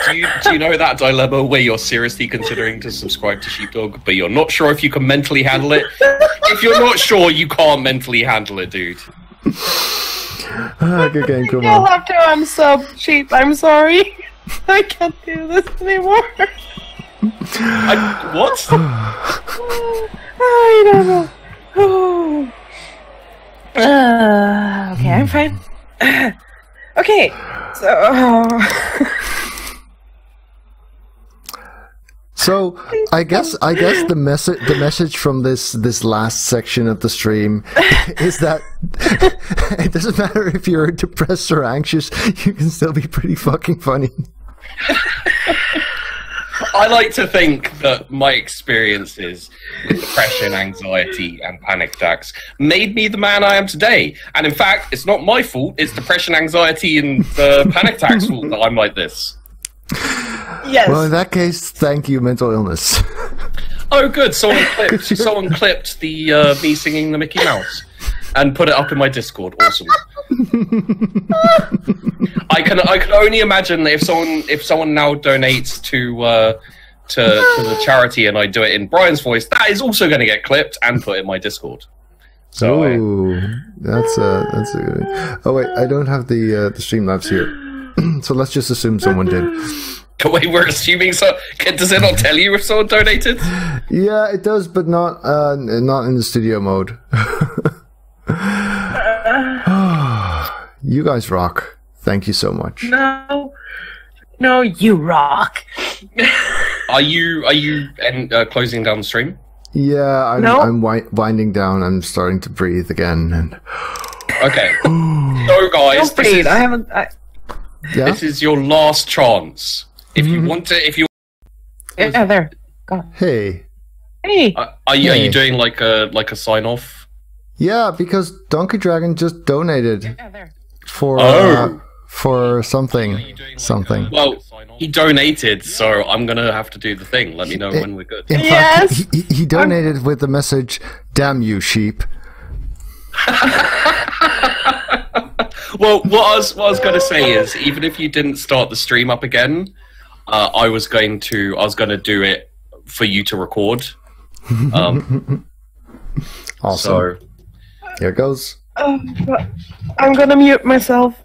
[SPEAKER 5] Do you know that dilemma where you're seriously considering to subscribe to Sheepdog, but you're not sure if you can mentally handle it? If you're not sure, you can't mentally handle it, dude.
[SPEAKER 3] Good game, come
[SPEAKER 2] You'll
[SPEAKER 3] on.
[SPEAKER 2] have to unsub Sheep. I'm sorry. I can't do this anymore.
[SPEAKER 5] What?
[SPEAKER 2] I don't know. Okay, I'm fine. Okay, so...
[SPEAKER 3] So I guess the message from this last section of the stream is that it doesn't matter if you're depressed or anxious, you can still be pretty fucking funny.
[SPEAKER 5] I like to think that my experiences with depression, anxiety, and panic attacks made me the man I am today. And in fact, it's not my fault. It's depression, anxiety, and panic attacks' fault that I'm like this.
[SPEAKER 2] Yes.
[SPEAKER 3] Well, in that case, thank you, mental illness.
[SPEAKER 5] Oh, good. Someone clipped the me singing the Mickey Mouse and put it up in my Discord. Awesome. I can only imagine that if someone now donates to the charity and I do it in Brian's voice, that is also going to get clipped and put in my Discord. So
[SPEAKER 3] Ooh, that's a good. Oh wait, I don't have the Streamlabs here, so let's just assume someone did.
[SPEAKER 5] Wait, we're assuming so. Does it not tell you if someone donated?
[SPEAKER 3] Yeah, it does, but not in the studio mode. You guys rock. Thank you so much.
[SPEAKER 2] No, you rock.
[SPEAKER 5] Are you closing down the stream?
[SPEAKER 3] Yeah, I'm
[SPEAKER 2] No.
[SPEAKER 3] winding down. I'm starting to breathe again. And
[SPEAKER 5] Okay. So guys,
[SPEAKER 2] Don't breathe. I haven't.
[SPEAKER 3] yeah,
[SPEAKER 5] this is your last chance. If you want to,
[SPEAKER 2] Yeah, there. God.
[SPEAKER 3] hey,
[SPEAKER 2] Hey.
[SPEAKER 5] are you doing like a sign off?
[SPEAKER 3] yeah, because Donkey Dragon just donated
[SPEAKER 2] Yeah, there.
[SPEAKER 3] for something.
[SPEAKER 5] Well, he donated, so I'm gonna have to do the thing. Let me know when we're good.
[SPEAKER 3] In
[SPEAKER 2] Yes.
[SPEAKER 3] fact, he donated with the message, "Damn you, sheep."
[SPEAKER 5] Well, what I was going to say is, even if you didn't start the stream up again, I was going to do it for you to record.
[SPEAKER 3] Awesome.
[SPEAKER 5] So
[SPEAKER 3] Here goes.
[SPEAKER 2] I'm gonna mute myself.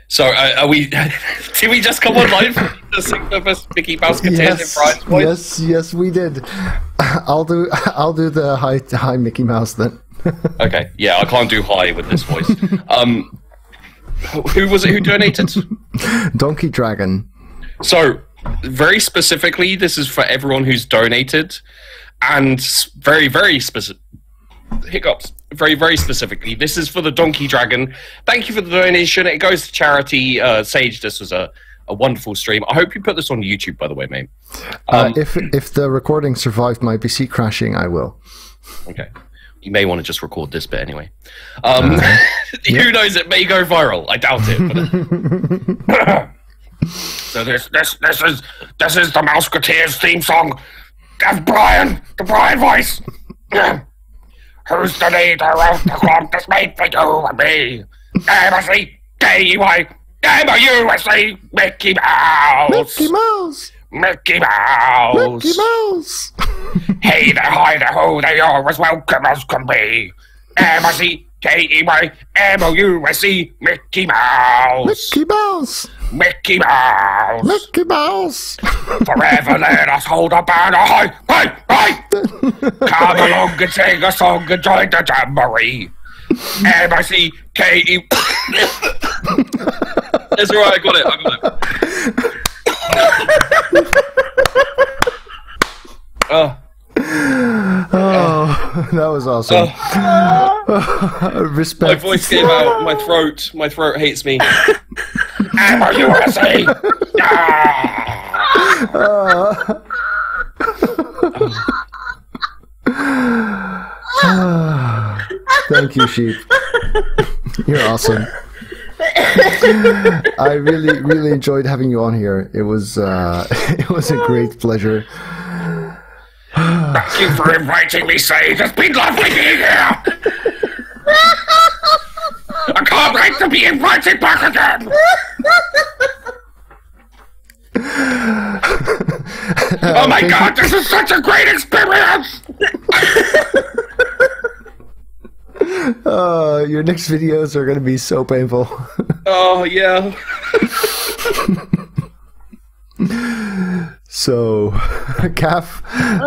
[SPEAKER 5] So are we? Did we just come online to sing the first Mickey Mouse contains in Brian's voice?
[SPEAKER 3] Yes, we did. I'll do the high Mickey Mouse then.
[SPEAKER 5] Okay, yeah, I can't do high with this voice. Who was it who donated?
[SPEAKER 3] Donkey Dragon.
[SPEAKER 5] So, very specifically, this is for everyone who's donated, and very, very specific. Hiccups. Very, very specifically, this is for the Donkey Dragon. Thank you for the donation. It goes to charity. Sage, this was a wonderful stream. I hope you put this on YouTube, by the way, mate.
[SPEAKER 3] If the recording survived my PC crashing, I will.
[SPEAKER 5] Okay. You may want to just record this bit anyway. Who knows? It may go viral. I doubt it. But...
[SPEAKER 1] So this is the Mouseketeers theme song. That's Brian, the Brian voice. Who's the leader of the club that's made for you and me? M-I-C-K-E-Y, M-O-U-S-E, Mickey Mouse.
[SPEAKER 3] Mickey Mouse.
[SPEAKER 1] Mickey Mouse.
[SPEAKER 3] Mickey Mouse.
[SPEAKER 1] Hey there, hi there, ho there, you're as welcome as can be. M-I-C-K-E-Y, M-O-U-S-E, Mickey Mouse.
[SPEAKER 3] Mickey Mouse.
[SPEAKER 1] Mickey Mouse.
[SPEAKER 3] Mickey Mouse.
[SPEAKER 1] Forever let us hold a banner high, high, high. Come along and sing a song and join the jamboree. M-I-C-K-E...
[SPEAKER 5] It's alright, I got it.
[SPEAKER 3] Oh, that was awesome. Respect.
[SPEAKER 5] My voice gave out. My throat hates me.
[SPEAKER 1] M-O-U-S-E.
[SPEAKER 3] Thank you, Sheep. You're awesome. I really enjoyed having you on here. It was a great pleasure.
[SPEAKER 1] Thank you for inviting me, Sage. It's been lovely being here. I can't wait to be invited back again. Oh my god, this is such a great experience!
[SPEAKER 3] Your next videos are going to be so painful.
[SPEAKER 5] Oh, yeah.
[SPEAKER 3] So, Caff,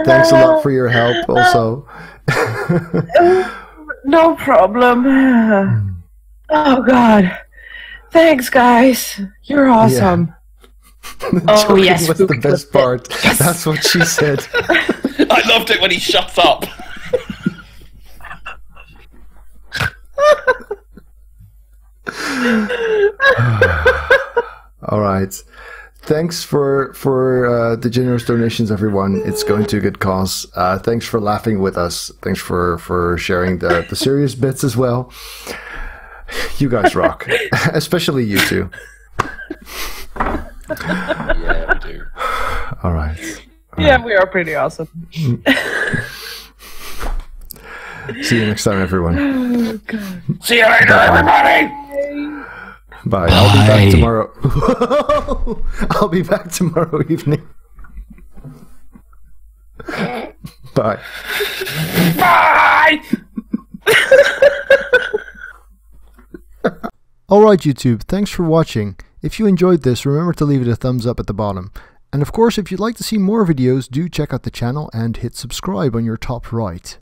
[SPEAKER 3] thanks a lot for your help also.
[SPEAKER 2] No problem. Oh, God. Thanks, guys. You're awesome. Oh,
[SPEAKER 3] Joking
[SPEAKER 2] yes.
[SPEAKER 3] was the best part. Yes. That's what she said.
[SPEAKER 5] I loved it when he shuts up.
[SPEAKER 3] All right. Thanks for the generous donations, everyone. It's going to a good cause. Thanks for laughing with us. Thanks for sharing the serious bits as well. You guys rock. Especially you two.
[SPEAKER 5] Yeah, we do.
[SPEAKER 3] All right.
[SPEAKER 2] Yeah, we are pretty awesome.
[SPEAKER 3] See you next time, everyone.
[SPEAKER 2] Oh, God.
[SPEAKER 1] See you later, everybody!
[SPEAKER 3] Bye. I'll be back tomorrow. I'll be back tomorrow evening. Bye.
[SPEAKER 1] Bye!
[SPEAKER 3] Alright YouTube, thanks for watching. If you enjoyed this, remember to leave it a thumbs up at the bottom. And of course, if you'd like to see more videos, do check out the channel and hit subscribe on your top right.